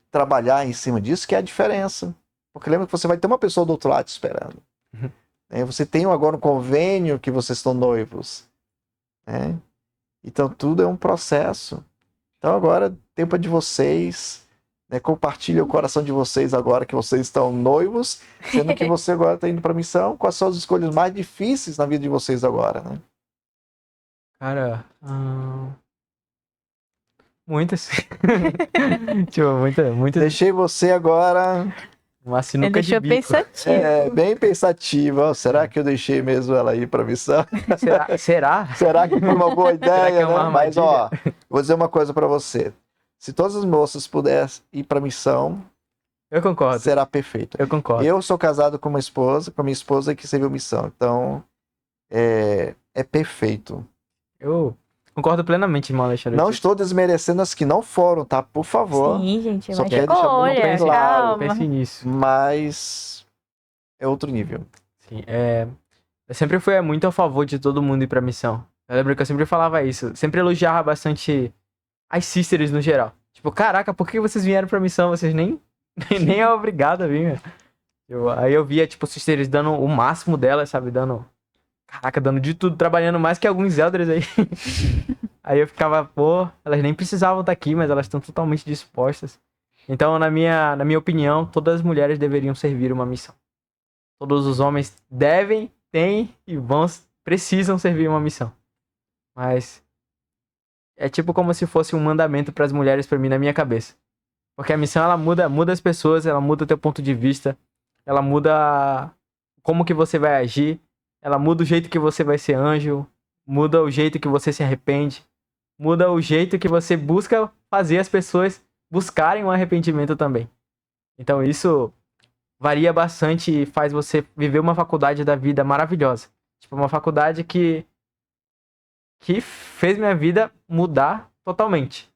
trabalhar em cima disso que é a diferença. Porque lembra que você vai ter uma pessoa do outro lado te esperando. Você tem agora um convênio que vocês estão noivos. Né? Então tudo é um processo. Então agora, tempo é de vocês. Né? Compartilhe o coração de vocês agora que vocês estão noivos, sendo que você agora está indo para a missão. Quais são as escolhas mais difíceis na vida de vocês agora? Né? Cara, muitas. Tipo, muitas. Deixei você agora Uma sinuca de Deixou bico. pensativo. bem pensativa. Será que eu deixei mesmo ela ir para a missão? Será? Será que foi uma boa Será que ideia? é uma Né? Mas armadilha? ó, vou dizer uma coisa para você. Se todas as moças pudessem ir para a missão, Eu concordo. será perfeito. Eu concordo. Eu sou casado com a minha esposa que serviu missão. Então, é perfeito. Eu concordo plenamente, irmão Alexandre. Não estou desmerecendo as que não foram, tá? Por favor. Sim, gente. Só Mas quero deixar muito olha, bem claro. calma. Pense nisso. Mas é outro nível. Sim, eu sempre fui muito a favor de todo mundo ir pra missão. Eu lembro que eu sempre falava isso. Sempre elogiava bastante as sisters no geral. Tipo, caraca, por que vocês vieram pra missão? Vocês nem é obrigado a vir, meu. Aí eu via, tipo, sisters dando o máximo delas, sabe? Dando de tudo, trabalhando mais que alguns elders aí. Aí eu ficava, pô, elas nem precisavam estar aqui, mas elas estão totalmente dispostas. Então, na minha opinião, todas as mulheres deveriam servir uma missão. Todos os homens devem, têm e precisam servir uma missão. Mas é tipo como se fosse um mandamento para as mulheres para mim na minha cabeça. Porque a missão, ela muda as pessoas, ela muda o teu ponto de vista, ela muda como que você vai agir, ela muda o jeito que você vai ser anjo, muda o jeito que você se arrepende, muda o jeito que você busca fazer as pessoas buscarem um arrependimento também. Então isso varia bastante e faz você viver uma faculdade da vida maravilhosa. Tipo, uma faculdade que fez minha vida mudar totalmente.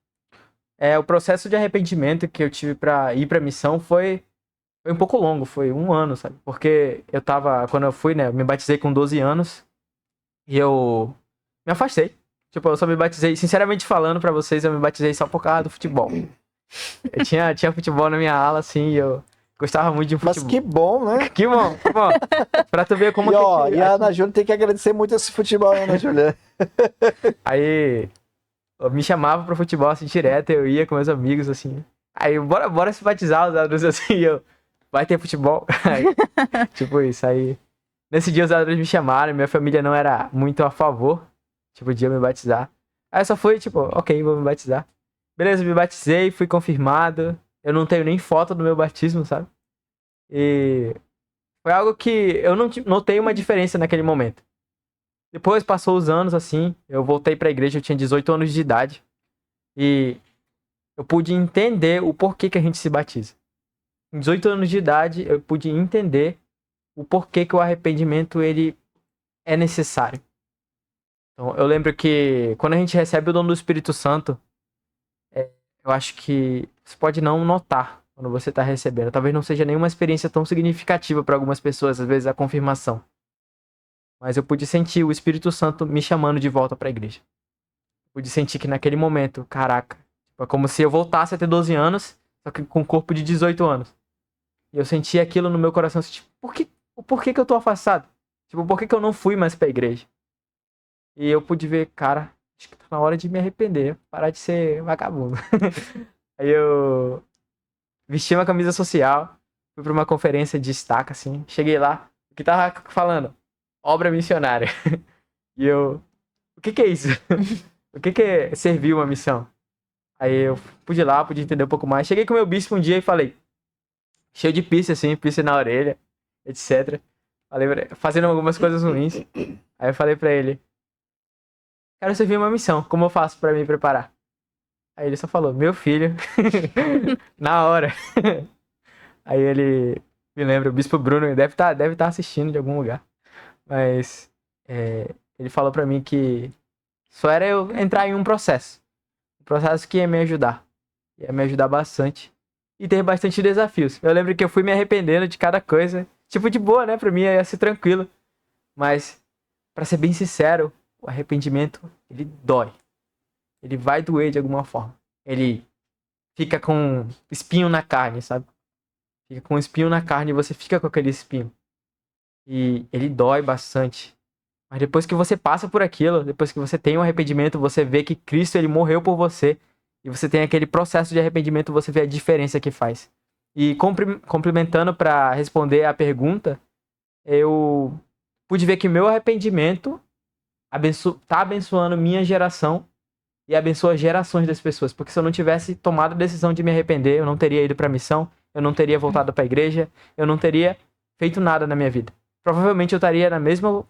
O processo de arrependimento que eu tive pra ir pra missão foi um pouco longo, foi 1 ano, sabe? Porque quando eu fui, né, eu me batizei com 12 anos e eu me afastei. Tipo, eu só me batizei, sinceramente falando pra vocês, eu me batizei só por causa do futebol. Eu tinha futebol na minha ala, assim, e eu gostava muito de futebol. Mas que bom, né? Que bom, que bom. Pra tu ver como E a Ana Júlia tem que agradecer muito esse futebol, né, Ana Júlia? Aí eu me chamava pro futebol assim direto, eu ia com meus amigos assim. Aí bora se batizar os adultos assim, vai ter futebol. Aí, tipo isso, aí nesse dia os adultos me chamaram, minha família não era muito a favor, tipo, de eu me batizar. Aí eu só fui, tipo, ok, vou me batizar. Beleza, me batizei, fui confirmado. Eu não tenho nem foto do meu batismo, sabe? E foi algo que eu não notei uma diferença naquele momento. Depois passou os anos, assim, eu voltei pra igreja, eu tinha 18 anos de idade. E eu pude entender o porquê que a gente se batiza. Com 18 anos de idade, eu pude entender o porquê que o arrependimento, ele é necessário. Então, eu lembro que quando a gente recebe o dom do Espírito Santo, eu acho que você pode não notar quando você está recebendo. Talvez não seja nenhuma experiência tão significativa para algumas pessoas, às vezes a confirmação. Mas eu pude sentir o Espírito Santo me chamando de volta para a igreja. Pude sentir que naquele momento, caraca, é como se eu voltasse a ter 12 anos, só que com o corpo de 18 anos. E eu senti aquilo no meu coração, assim, tipo, por que que eu tô afastado? Tipo, por que que eu não fui mais pra igreja? E eu pude ver, cara, acho que tá na hora de me arrepender, parar de ser vagabundo. Aí eu vesti uma camisa social, fui pra uma conferência de estaca, assim. Cheguei lá, o que tava falando? Obra missionária. E eu, o que é isso? O que é servir uma missão? Aí eu pude ir lá, pude entender um pouco mais. Cheguei com o meu bispo um dia e falei, cheio de piercing, assim, piercing na orelha, etc. Falei, fazendo algumas coisas ruins. Aí eu falei pra ele, quero servir uma missão, como eu faço pra me preparar? Aí ele só falou, meu filho, na hora. Aí ele, me lembra, o bispo Bruno, deve tá assistindo de algum lugar. Mas ele falou pra mim que só era eu entrar em um processo. Um processo que ia me ajudar. Ia me ajudar bastante. E ter bastante desafios. Eu lembro que eu fui me arrependendo de cada coisa. Tipo, de boa, né? Pra mim ia ser tranquilo. Mas, pra ser bem sincero, o arrependimento, ele dói. Ele vai doer de alguma forma. Ele fica com espinho na carne, sabe? Fica com espinho na carne e você fica com aquele espinho. E ele dói bastante. Mas depois que você passa por aquilo, depois que você tem um arrependimento, você vê que Cristo ele morreu por você. E você tem aquele processo de arrependimento, você vê a diferença que faz. E complementando para responder a pergunta, eu pude ver que meu arrependimento tá abençoando minha geração e abençoa gerações das pessoas. Porque se eu não tivesse tomado a decisão de me arrepender, eu não teria ido para a missão, eu não teria voltado para a igreja, eu não teria feito nada na minha vida. Provavelmente eu estaria na mesmo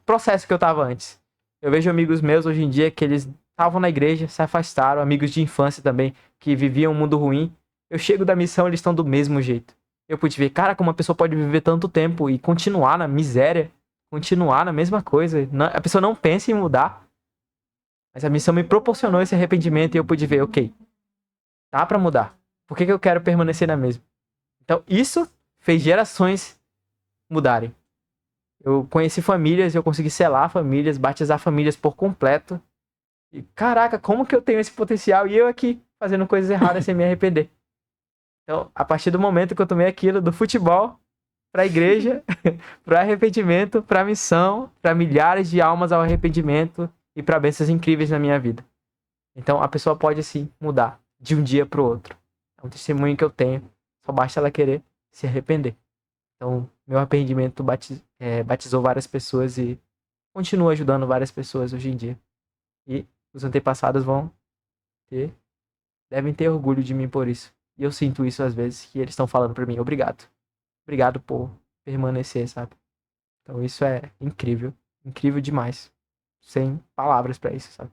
processo que eu estava antes. Eu vejo amigos meus hoje em dia que eles estavam na igreja, se afastaram, amigos de infância também, que viviam um mundo ruim. Eu chego da missão, eles estão do mesmo jeito. Eu pude ver, cara, como uma pessoa pode viver tanto tempo e continuar na miséria, continuar na mesma coisa. A pessoa não pensa em mudar, mas a missão me proporcionou esse arrependimento e eu pude ver, ok, dá pra mudar. Por que eu quero permanecer na mesma? Então, isso fez gerações mudarem. Eu conheci famílias, eu consegui selar famílias, batizar famílias por completo. E caraca, como que eu tenho esse potencial e eu aqui fazendo coisas erradas sem me arrepender? Então, a partir do momento que eu tomei aquilo do futebol pra igreja, pro arrependimento, pra missão, pra milhares de almas ao arrependimento e pra bênçãos incríveis na minha vida. Então, a pessoa pode sim mudar de um dia pro outro. É um testemunho que eu tenho. Só basta ela querer se arrepender. Então, meu arrependimento batizou várias pessoas e continua ajudando várias pessoas hoje em dia. E os antepassados devem ter orgulho de mim por isso. E eu sinto isso às vezes, que eles estão falando pra mim, obrigado. Obrigado por permanecer, sabe? Então isso é incrível. Incrível demais. Sem palavras pra isso, sabe?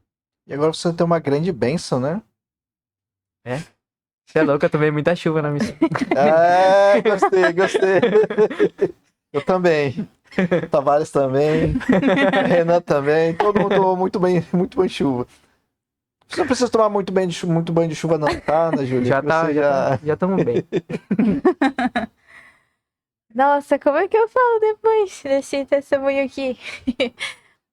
E agora você tem uma grande bênção, né? Você é louco, eu tomei muita chuva na missão. Gostei. Eu também. Tavares também. Renan também. Todo mundo tomou muito bem chuva. Você não precisa tomar muito banho de chuva não, tá, Ana Júlia? Já estamos bem. Nossa, como é que eu falo depois desse testemunho aqui?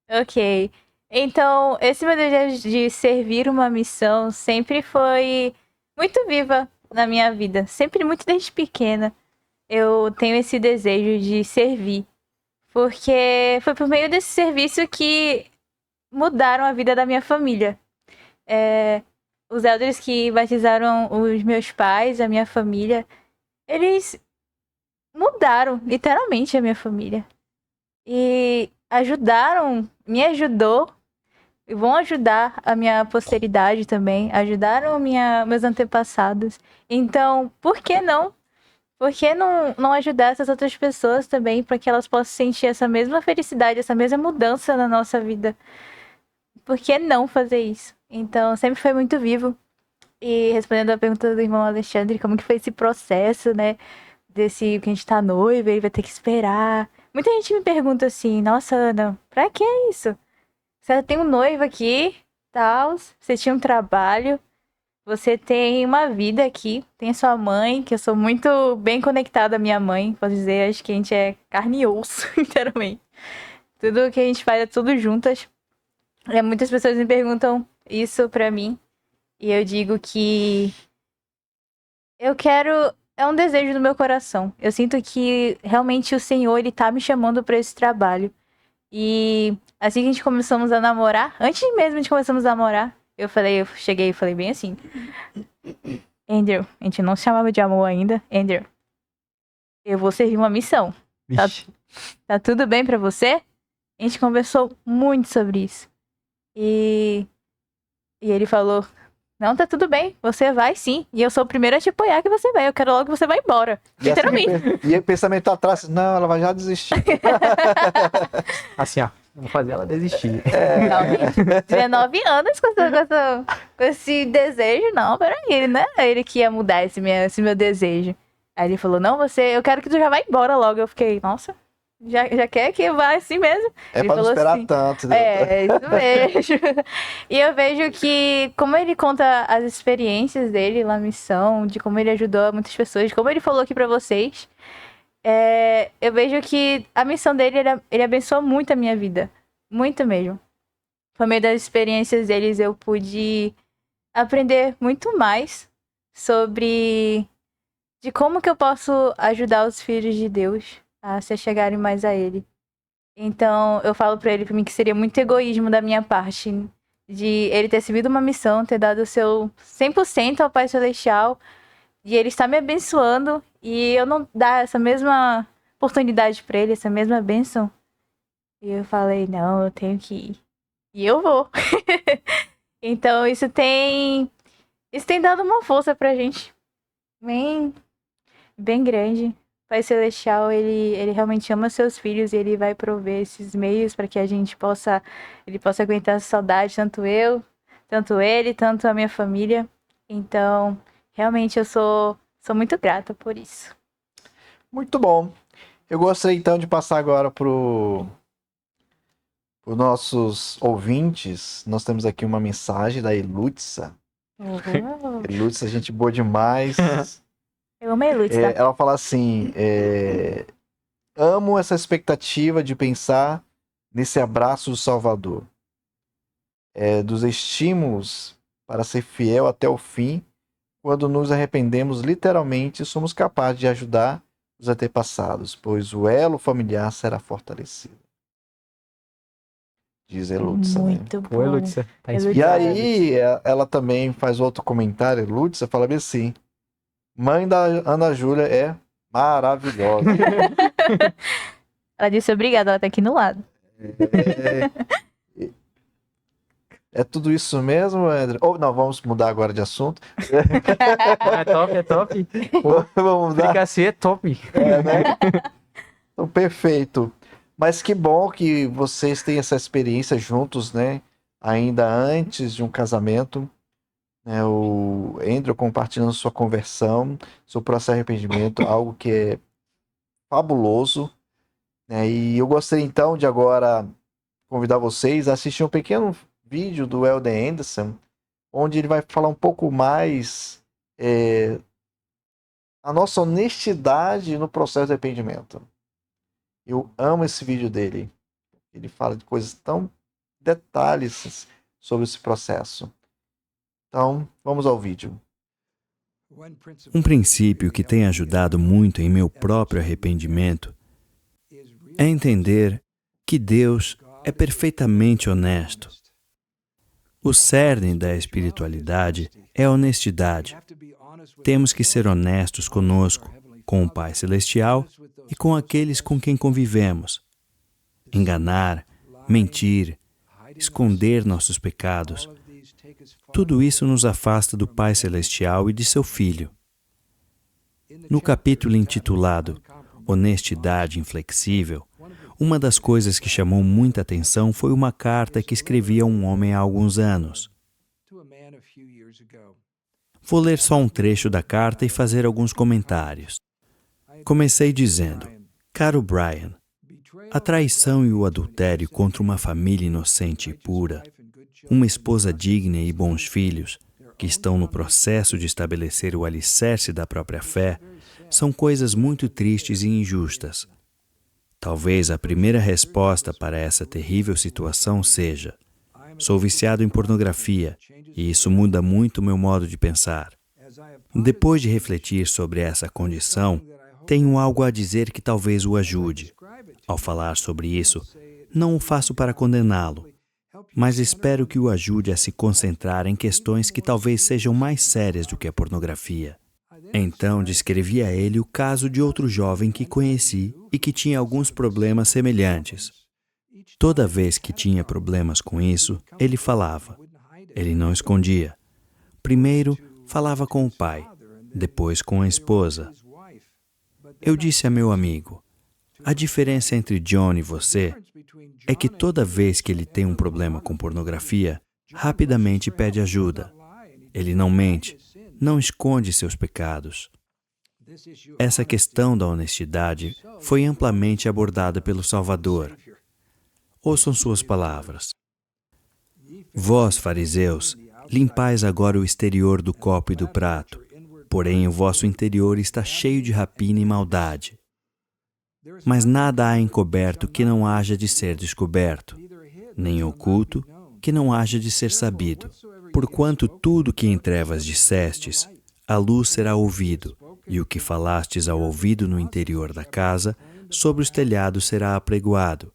Ok. Então, esse meu desejo de servir uma missão sempre foi muito viva na minha vida. Sempre, muito desde pequena, eu tenho esse desejo de servir. Porque foi por meio desse serviço que mudaram a vida da minha família. Os elders que batizaram os meus pais, a minha família, eles mudaram literalmente a minha família. E me ajudou, e vão ajudar a minha posteridade também, ajudaram meus antepassados. Então, por que não? Por que não ajudar essas outras pessoas também, para que elas possam sentir essa mesma felicidade, essa mesma mudança na nossa vida? Por que não fazer isso? Então, sempre foi muito vivo. E respondendo a pergunta do irmão Alexandre, como que foi esse processo, né? Desse que a gente tá noiva, ele vai ter que esperar. Muita gente me pergunta assim, nossa, Ana, pra que isso? Você tem um noivo aqui, tal, você tinha um trabalho, você tem uma vida aqui, tem a sua mãe, que eu sou muito bem conectada à minha mãe, posso dizer, acho que a gente é carne e osso, literalmente. Tudo que a gente faz é tudo juntas. E muitas pessoas me perguntam isso pra mim, e eu digo que eu quero... É um desejo do meu coração. Eu sinto que realmente o Senhor, ele tá me chamando pra esse trabalho. E assim que a gente começamos a namorar, antes mesmo de começarmos a namorar, eu cheguei e falei bem assim: Andrew, a gente não se chamava de amor ainda. Andrew, eu vou servir uma missão. Vixe. Tá tudo bem pra você? A gente conversou muito sobre isso. E ele falou, não, tá tudo bem, você vai sim. E eu sou o primeiro a te apoiar que você vai. Eu quero logo que você vá embora. E, assim, Literalmente. e o pensamento atrás, não, ela vai já desistir. Assim, ó. Vou fazer ela desistir. Não, gente, 19 anos com esse desejo. Não, peraí, não é ele que ia mudar esse meu desejo. Aí ele falou, não, eu quero que tu já vá embora logo. Eu fiquei, nossa, já quer que eu vá assim mesmo? É Ele pra não falou esperar assim, tanto. Né? É isso mesmo. E eu vejo que, como ele conta as experiências dele na missão, de como ele ajudou muitas pessoas, de como ele falou aqui pra vocês, eu vejo que a missão dele, ele abençoou muito a minha vida. Muito mesmo. Por meio das experiências deles, eu pude aprender muito mais sobre de como que eu posso ajudar os filhos de Deus a se chegarem mais a ele. Então, eu falo pra mim que seria muito egoísmo da minha parte de ele ter recebido uma missão, ter dado o seu 100% ao Pai Celestial, e ele está me abençoando, e eu não dar essa mesma oportunidade pra ele, essa mesma bênção. E eu falei, não, eu tenho que ir. E eu vou. Então, isso tem dado uma força pra gente bem grande. Pai Celestial, ele realmente ama seus filhos e ele vai prover esses meios para que ele possa aguentar essa saudade, tanto eu, tanto ele, tanto a minha família. Então, realmente eu sou muito grata por isso. Muito bom. Eu gostaria então de passar agora para os nossos ouvintes. Nós temos aqui uma mensagem da Elutsa. Uhum. Elutsa, gente boa demais. Eu amei Lutz, tá? Ela fala assim: amo essa expectativa de pensar nesse abraço do Salvador, dos estímulos para ser fiel até o fim. Quando nos arrependemos, literalmente somos capazes de ajudar os antepassados, pois o elo familiar será fortalecido. Diz Elutsa, né? Muito bom. Oi, Lúcia. Tá Elutsa. E inspirado. aí, ela também faz outro comentário, Elutsa, fala bem assim: mãe da Ana Júlia é maravilhosa. Ela disse obrigada, ela tá aqui no lado. É tudo isso mesmo, André? Ou não, vamos mudar agora de assunto. É top, é top. Pô, Vamos mudar. fricassê é top. Né? Então, perfeito. Mas que bom que vocês têm essa experiência juntos, né? Ainda antes de um casamento. Né? O Andrew compartilhando sua conversão, seu processo de arrependimento, algo que é fabuloso. Né? E eu gostaria então de agora convidar vocês a assistir um pequeno vídeo do Elden Anderson, onde ele vai falar um pouco mais a nossa honestidade no processo de arrependimento. Eu amo esse vídeo dele. Ele fala de coisas tão detalhes sobre esse processo. Então, vamos ao vídeo. Um princípio que tem ajudado muito em meu próprio arrependimento é entender que Deus é perfeitamente honesto. O cerne da espiritualidade é a honestidade. Temos que ser honestos conosco, com o Pai Celestial e com aqueles com quem convivemos. Enganar, mentir, esconder nossos pecados, tudo isso nos afasta do Pai Celestial e de seu Filho. No capítulo intitulado Honestidade Inflexível, uma das coisas que chamou muita atenção foi uma carta que escrevi a um homem há alguns anos. Vou ler só um trecho da carta e fazer alguns comentários. Comecei dizendo: Caro Brian, a traição e o adultério contra uma família inocente e pura, uma esposa digna e bons filhos, que estão no processo de estabelecer o alicerce da própria fé, são coisas muito tristes e injustas. Talvez a primeira resposta para essa terrível situação seja: sou viciado em pornografia e isso muda muito o meu modo de pensar. Depois de refletir sobre essa condição, tenho algo a dizer que talvez o ajude. Ao falar sobre isso, não o faço para condená-lo. mas espero que o ajude a se concentrar em questões que talvez sejam mais sérias do que a pornografia. Então descrevi a ele o caso de outro jovem que conheci e que tinha alguns problemas semelhantes. Toda vez que tinha problemas com isso, ele falava. Ele não escondia. Primeiro, falava com o pai, depois com a esposa. Eu disse a meu amigo, a diferença entre John e você é que toda vez que ele tem um problema com pornografia, rapidamente pede ajuda. Ele não mente, não esconde seus pecados. Essa questão da honestidade foi amplamente abordada pelo Salvador. Ouçam suas palavras. Vós, fariseus, limpais agora o exterior do copo e do prato, porém o vosso interior está cheio de rapina e maldade. Mas nada há encoberto que não haja de ser descoberto, nem oculto que não haja de ser sabido. Porquanto tudo que em trevas dissestes, a luz será ouvido, e o que falastes ao ouvido no interior da casa, sobre os telhados será apregoado.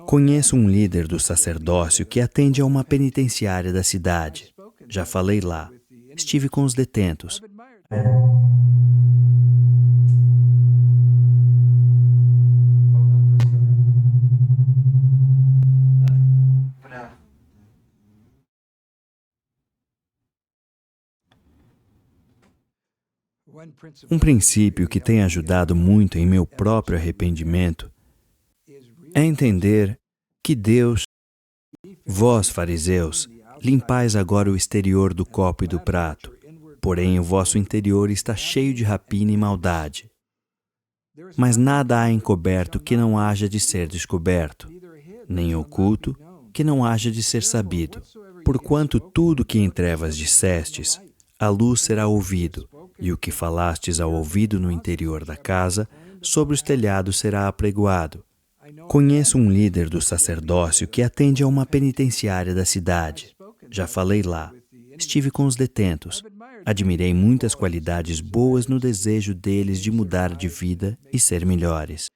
Conheço um líder do sacerdócio que atende a uma penitenciária da cidade. Já falei lá. Estive com os detentos. Um princípio que tem ajudado muito em meu próprio arrependimento é entender que Deus, vós, fariseus, limpais agora o exterior do copo e do prato, porém o vosso interior está cheio de rapina e maldade. Mas nada há encoberto que não haja de ser descoberto, nem oculto que não haja de ser sabido. Porquanto tudo que em trevas dissestes, a luz será ouvido, e o que falastes ao ouvido no interior da casa, sobre os telhados será apregoado. Conheço um líder do sacerdócio que atende a uma penitenciária da cidade. Já falei lá. Estive com os detentos. Admirei muitas qualidades boas no desejo deles de mudar de vida e ser melhores.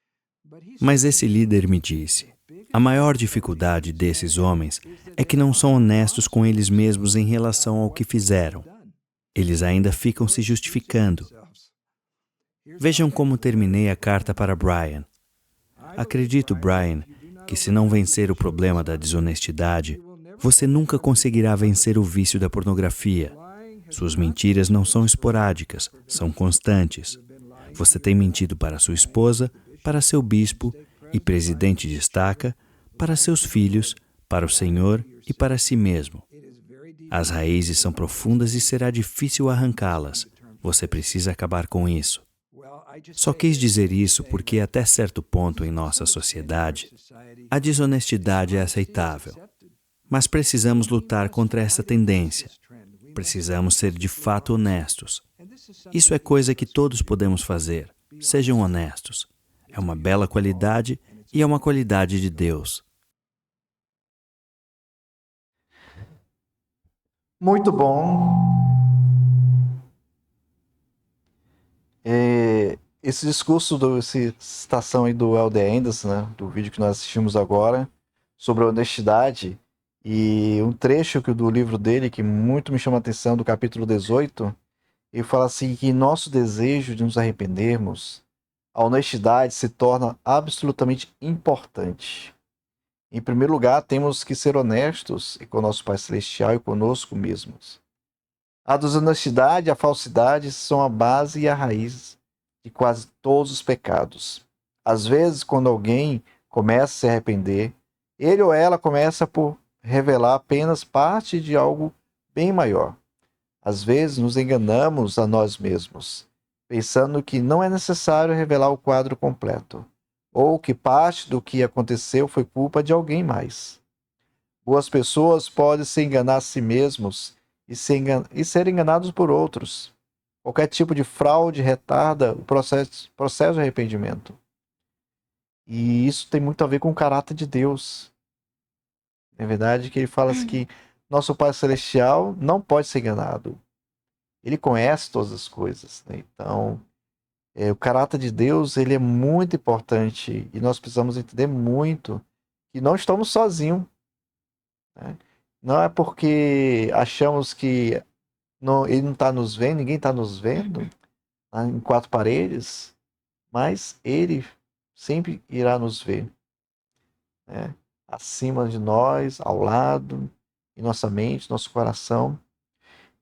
Mas esse líder me disse, a maior dificuldade desses homens é que não são honestos com eles mesmos em relação ao que fizeram. Eles ainda ficam se justificando. Vejam como terminei a carta para Brian. Acredito, Brian, que se não vencer o problema da desonestidade, você nunca conseguirá vencer o vício da pornografia. Suas mentiras não são esporádicas, são constantes. Você tem mentido para sua esposa, para seu bispo e presidente de estaca, para seus filhos, para o Senhor e para si mesmo. As raízes são profundas e será difícil arrancá-las. Você precisa acabar com isso. Só quis dizer isso porque, até certo ponto em nossa sociedade, a desonestidade é aceitável. Mas precisamos lutar contra essa tendência. Precisamos ser de fato honestos. Isso é coisa que todos podemos fazer. Sejam honestos. É uma bela qualidade e é uma qualidade de Deus. Muito bom. Esse discurso, essa citação aí do Elder Anderson, né, do vídeo que nós assistimos agora, sobre a honestidade, e um trecho do livro dele, que muito me chama a atenção, do capítulo 18, ele fala assim, que nosso desejo de nos arrependermos, a honestidade se torna absolutamente importante. Em primeiro lugar, temos que ser honestos com o nosso Pai Celestial e conosco mesmos. A desonestidade e a falsidade são a base e a raiz de quase todos os pecados. Às vezes, quando alguém começa a se arrepender, ele ou ela começa por revelar apenas parte de algo bem maior. Às vezes, nos enganamos a nós mesmos, pensando que não é necessário revelar o quadro completo, ou que parte do que aconteceu foi culpa de alguém mais. Boas pessoas podem se enganar a si mesmos e ser enganados por outros. Qualquer tipo de fraude retarda o processo de arrependimento. E isso tem muito a ver com o caráter de Deus. É verdade que ele fala assim que nosso Pai Celestial não pode ser enganado. Ele conhece todas as coisas, né? Então, o caráter de Deus, ele é muito importante e nós precisamos entender muito que não estamos sozinhos. né? Não é porque achamos que ele não está nos vendo, ninguém está nos vendo, né, em quatro paredes, mas ele sempre irá nos ver, né? Acima de nós, ao lado, em nossa mente, nosso coração.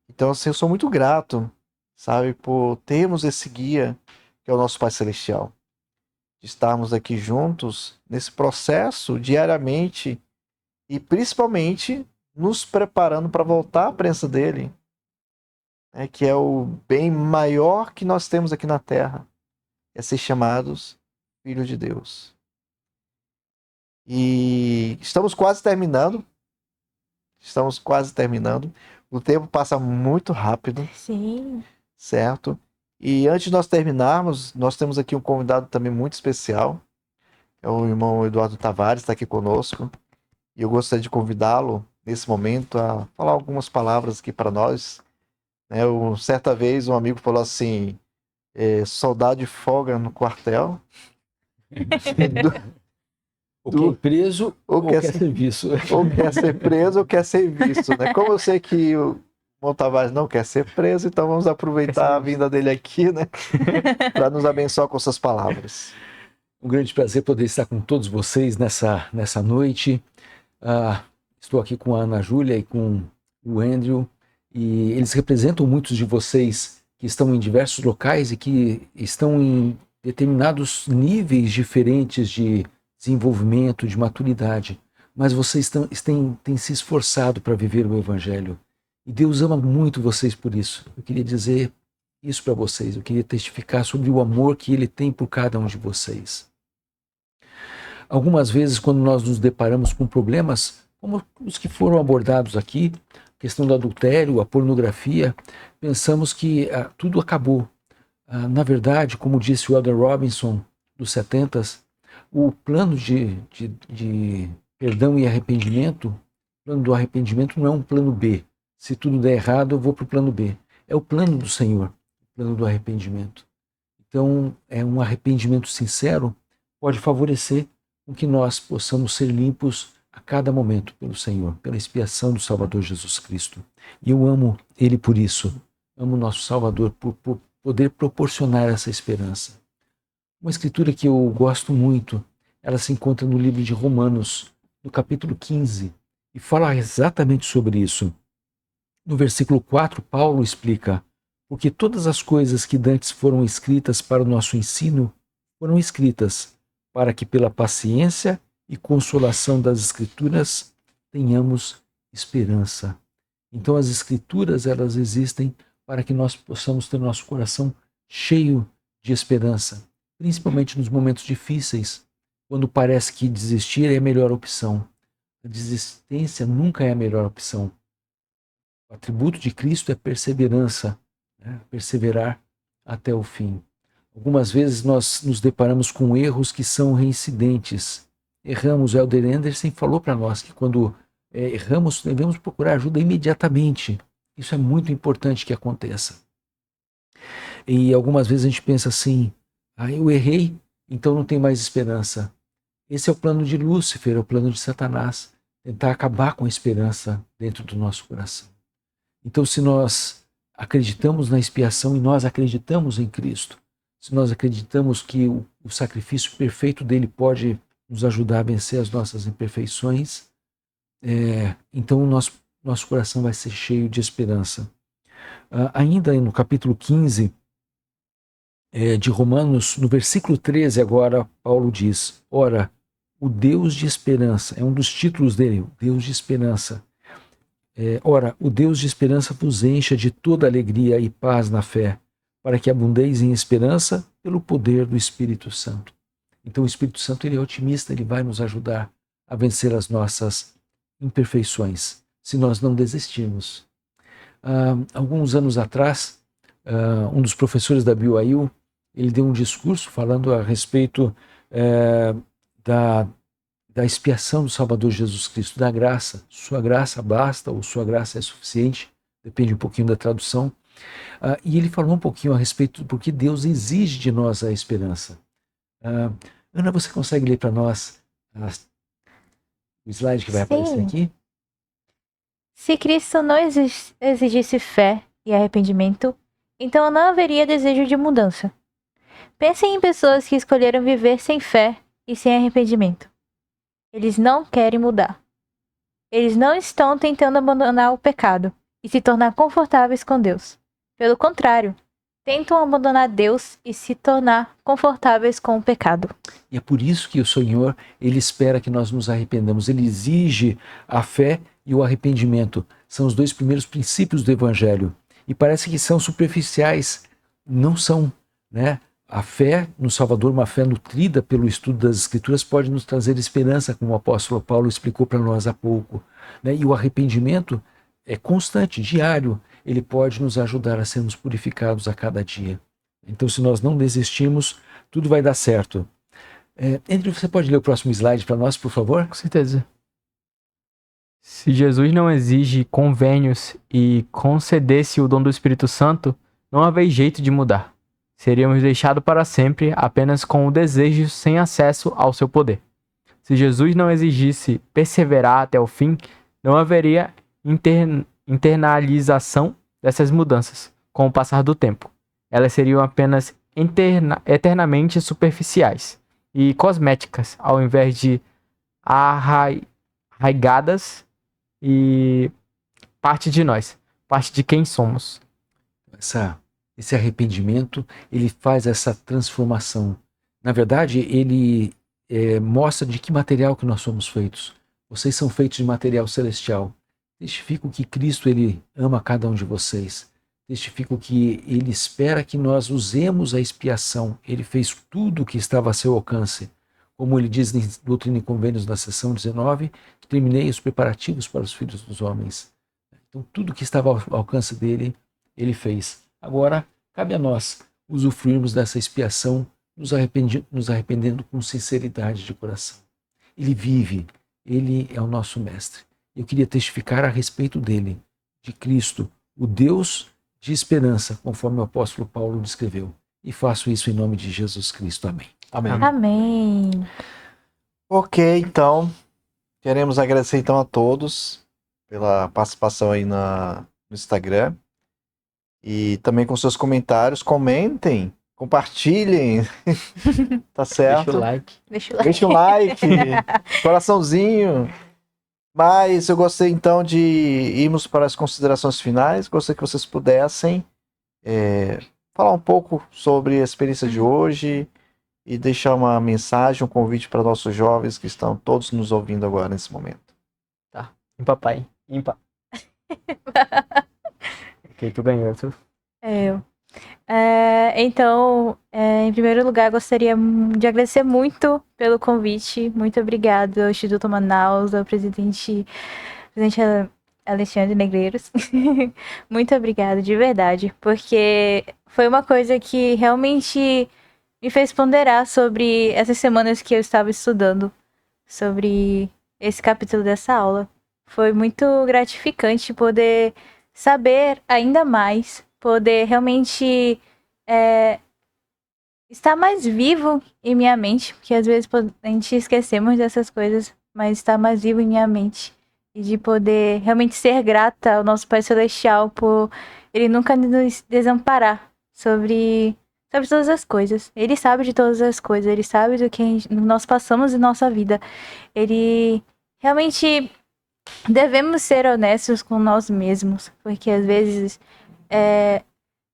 Então, assim, eu sou muito grato, sabe, por termos esse guia, que é o nosso Pai Celestial. De estarmos aqui juntos nesse processo diariamente e principalmente nos preparando para voltar à presença dele, né, que é o bem maior que nós temos aqui na Terra, é ser chamados filhos de Deus. E estamos quase terminando. Estamos quase terminando. O tempo passa muito rápido, Sim. certo? E antes de nós terminarmos, nós temos aqui um convidado também muito especial. É o irmão Eduardo Tavares, está aqui conosco. E eu gostaria de convidá-lo, nesse momento, a falar algumas palavras aqui para nós. Né? Certa vez, um amigo falou assim: soldado de folga no quartel. Ou quer ir preso, ou quer quer serviço. Ou quer ser preso ou quer ser visto, né? Como eu sei que o irmão Tavares não quer ser preso, então vamos aproveitar a vinda dele aqui, né? Para nos abençoar com suas palavras. Um grande prazer poder estar com todos vocês nessa noite. Estou aqui com a Ana Júlia e com o Andrew, e eles representam muitos de vocês que estão em diversos locais e que estão em determinados níveis diferentes de desenvolvimento, de maturidade, mas vocês têm se esforçado para viver o Evangelho. E Deus ama muito vocês por isso. Eu queria dizer isso para vocês, eu queria testificar sobre o amor que Ele tem por cada um de vocês. Algumas vezes, quando nós nos deparamos com problemas, como os que foram abordados aqui, a questão do adultério, a pornografia, pensamos que tudo acabou. Na verdade, como disse o Elder Robinson, dos 70s, o plano de perdão e arrependimento, o plano do arrependimento não é um plano B. Se tudo der errado, eu vou para o plano B. É o plano do Senhor, o plano do arrependimento. Então, um arrependimento sincero pode favorecer com que nós possamos ser limpos a cada momento pelo Senhor, pela expiação do Salvador Jesus Cristo. E eu amo Ele por isso. Amo o nosso Salvador por poder proporcionar essa esperança. Uma escritura que eu gosto muito, ela se encontra no livro de Romanos, no capítulo 15, e fala exatamente sobre isso. No versículo 4, Paulo explica: porque todas as coisas que dantes foram escritas para o nosso ensino, foram escritas para que pela paciência e consolação das Escrituras tenhamos esperança. Então as Escrituras, elas existem para que nós possamos ter nosso coração cheio de esperança, principalmente nos momentos difíceis, quando parece que desistir é a melhor opção. A desistência nunca é a melhor opção. O atributo de Cristo é perseverança, né? Perseverar até o fim. Algumas vezes nós nos deparamos com erros que são reincidentes. Erramos, o Elder Anderson falou para nós que quando erramos, devemos procurar ajuda imediatamente. Isso é muito importante que aconteça. E algumas vezes a gente pensa assim: eu errei, então não tem mais esperança. Esse é o plano de Lúcifer, é o plano de Satanás, tentar acabar com a esperança dentro do nosso coração. Então, se nós acreditamos na expiação e nós acreditamos em Cristo, se nós acreditamos que o sacrifício perfeito dele pode nos ajudar a vencer as nossas imperfeições, então nosso coração vai ser cheio de esperança. Ainda no capítulo 15 de Romanos, no versículo 13 agora, Paulo diz: ora, o Deus de esperança, é um dos títulos dele, o Deus de esperança. Ora, o Deus de esperança vos encha de toda alegria e paz na fé, para que abundeis em esperança pelo poder do Espírito Santo. Então o Espírito Santo, ele é otimista, ele vai nos ajudar a vencer as nossas imperfeições, se nós não desistirmos. Alguns anos atrás, um dos professores da BYU, ele deu um discurso falando a respeito da expiação do Salvador Jesus Cristo, da graça. Sua graça basta ou sua graça é suficiente, depende um pouquinho da tradução. E ele falou um pouquinho a respeito do porquê Deus exige de nós a esperança. Ana, você consegue ler para nós o slide que vai aparecer aqui? Se Cristo não exigisse fé e arrependimento, então não haveria desejo de mudança. Pensem em pessoas que escolheram viver sem fé e sem arrependimento. Eles não querem mudar. Eles não estão tentando abandonar o pecado e se tornar confortáveis com Deus. Pelo contrário, tentam abandonar Deus e se tornar confortáveis com o pecado. E é por isso que o Senhor, Ele espera que nós nos arrependamos. Ele exige a fé e o arrependimento. São os dois primeiros princípios do Evangelho. E parece que são superficiais. Não são, né? A fé no Salvador, uma fé nutrida pelo estudo das Escrituras, pode nos trazer esperança, como o apóstolo Paulo explicou para nós há pouco, né? E o arrependimento é constante, diário. Ele pode nos ajudar a sermos purificados a cada dia. Então, se nós não desistirmos, tudo vai dar certo. Andrew, você pode ler o próximo slide para nós, por favor? Com certeza. Se Jesus não exige convênios e concedesse o dom do Espírito Santo, não haveria jeito de mudar. Seríamos deixados para sempre apenas com o desejo sem acesso ao seu poder. Se Jesus não exigisse perseverar até o fim, não haveria internalização dessas mudanças com o passar do tempo. Elas seriam apenas eternamente superficiais e cosméticas, ao invés de arraigadas e parte de nós, parte de quem somos. Esse arrependimento, ele faz essa transformação. Na verdade, ele mostra de que material que nós somos feitos. Vocês são feitos de material celestial. Testifico que Cristo, ele ama cada um de vocês. Testifico que ele espera que nós usemos a expiação. Ele fez tudo o que estava a seu alcance. Como ele diz em Doutrina e Convênios, na seção 19, que terminei os preparativos para os filhos dos homens. Então, tudo que estava ao alcance dele, ele fez. Agora, cabe a nós usufruirmos dessa expiação, nos arrependendo com sinceridade de coração. Ele vive, ele é o nosso mestre. Eu queria testificar a respeito dele, de Cristo, o Deus de esperança, conforme o apóstolo Paulo descreveu. E faço isso em nome de Jesus Cristo. Amém. Amém. Amém. Ok, então, queremos agradecer então a todos pela participação aí no Instagram. E também com seus comentários, comentem, compartilhem, tá certo? Deixa o like. Deixa o like, coraçãozinho. Mas eu gostei então de irmos para as considerações finais. Gostaria que vocês pudessem falar um pouco sobre a experiência de hoje e deixar uma mensagem, um convite para nossos jovens que estão todos nos ouvindo agora nesse momento. Tá, ímpar, pai. Ímpar. Ok, tu ganhou. Eu. Então, em primeiro lugar, gostaria de agradecer muito pelo convite. Muito obrigado ao Instituto Manaus, ao presidente Alexandre Negreiros. Muito obrigado, de verdade, porque foi uma coisa que realmente me fez ponderar sobre essas semanas que eu estava estudando, sobre esse capítulo dessa aula. Foi muito gratificante poder saber ainda mais, poder realmente estar mais vivo em minha mente, porque às vezes a gente esquecemos dessas coisas, mas estar mais vivo em minha mente e de poder realmente ser grata ao nosso Pai Celestial por Ele nunca nos desamparar sobre todas as coisas. Ele sabe de todas as coisas, Ele sabe do que nós passamos em nossa vida. Ele realmente... devemos ser honestos com nós mesmos, porque às vezes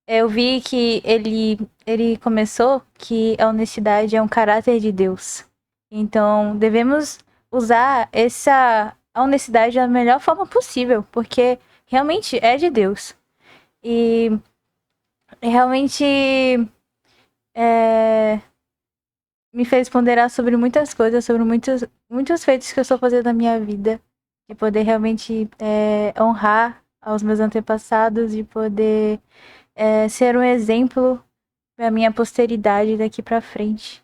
eu vi que ele começou que a honestidade é um caráter de Deus. Então, devemos usar a honestidade da melhor forma possível, porque realmente é de Deus. E realmente me fez ponderar sobre muitas coisas, sobre muitos feitos que eu estou fazendo na minha vida. De poder realmente honrar aos meus antepassados, de poder ser um exemplo para a minha posteridade daqui para frente.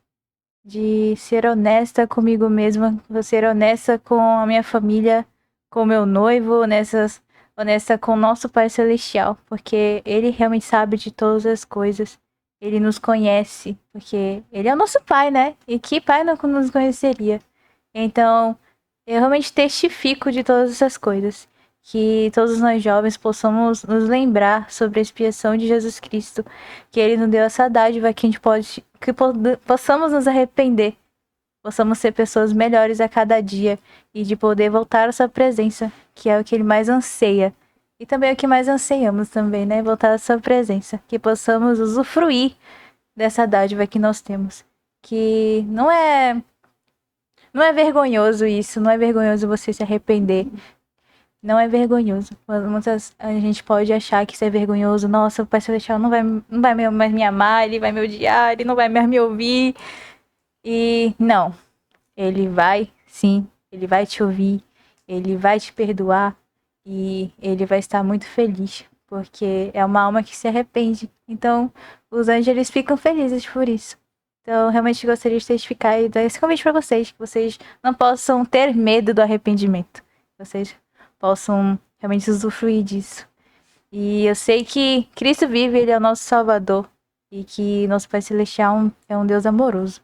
De ser honesta comigo mesma, ser honesta com a minha família, com o meu noivo, honesta com o nosso Pai Celestial, porque Ele realmente sabe de todas as coisas. Ele nos conhece, porque Ele é o nosso Pai, né? E que Pai não nos conheceria? Então... eu realmente testifico de todas essas coisas. que todos nós jovens possamos nos lembrar sobre a expiação de Jesus Cristo, que Ele nos deu essa dádiva que a gente possamos nos arrepender, possamos ser pessoas melhores a cada dia e de poder voltar à sua presença, que é o que Ele mais anseia. E também é o que mais anseiamos também, né? Voltar à sua presença, que possamos usufruir dessa dádiva que nós temos. Que não é vergonhoso isso, não é vergonhoso você se arrepender. Não é vergonhoso. A gente pode achar que isso é vergonhoso. Nossa, o Pai Celestial não vai mais me amar, ele vai me odiar, ele não vai mais me ouvir. E não, ele vai, sim, ele vai te ouvir, ele vai te perdoar e ele vai estar muito feliz, porque é uma alma que se arrepende. Então, os anjos eles ficam felizes por isso. Então, realmente gostaria de testificar e dar esse convite para vocês, que vocês não possam ter medo do arrependimento. Vocês possam realmente usufruir disso. E eu sei que Cristo vive, Ele é o nosso Salvador, e que nosso Pai Celestial é um Deus amoroso.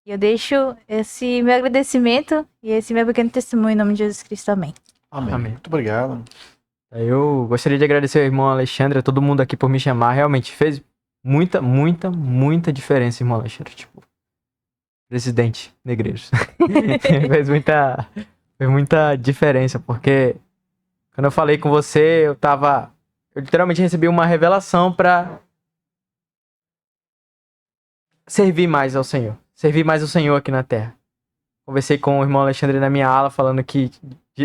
E eu deixo esse meu agradecimento e esse meu pequeno testemunho em nome de Jesus Cristo. Amém. Amém. Amém. Muito obrigado. Eu gostaria de agradecer ao irmão Alexandre, a todo mundo aqui por me chamar. Realmente fez muita diferença, irmão Alexandre. Tipo, presidente negreiros. fez muita diferença, porque quando eu falei com você, eu literalmente recebi uma revelação pra servir mais ao Senhor. Servir mais ao Senhor aqui na Terra. Conversei com o irmão Alexandre na minha aula, falando que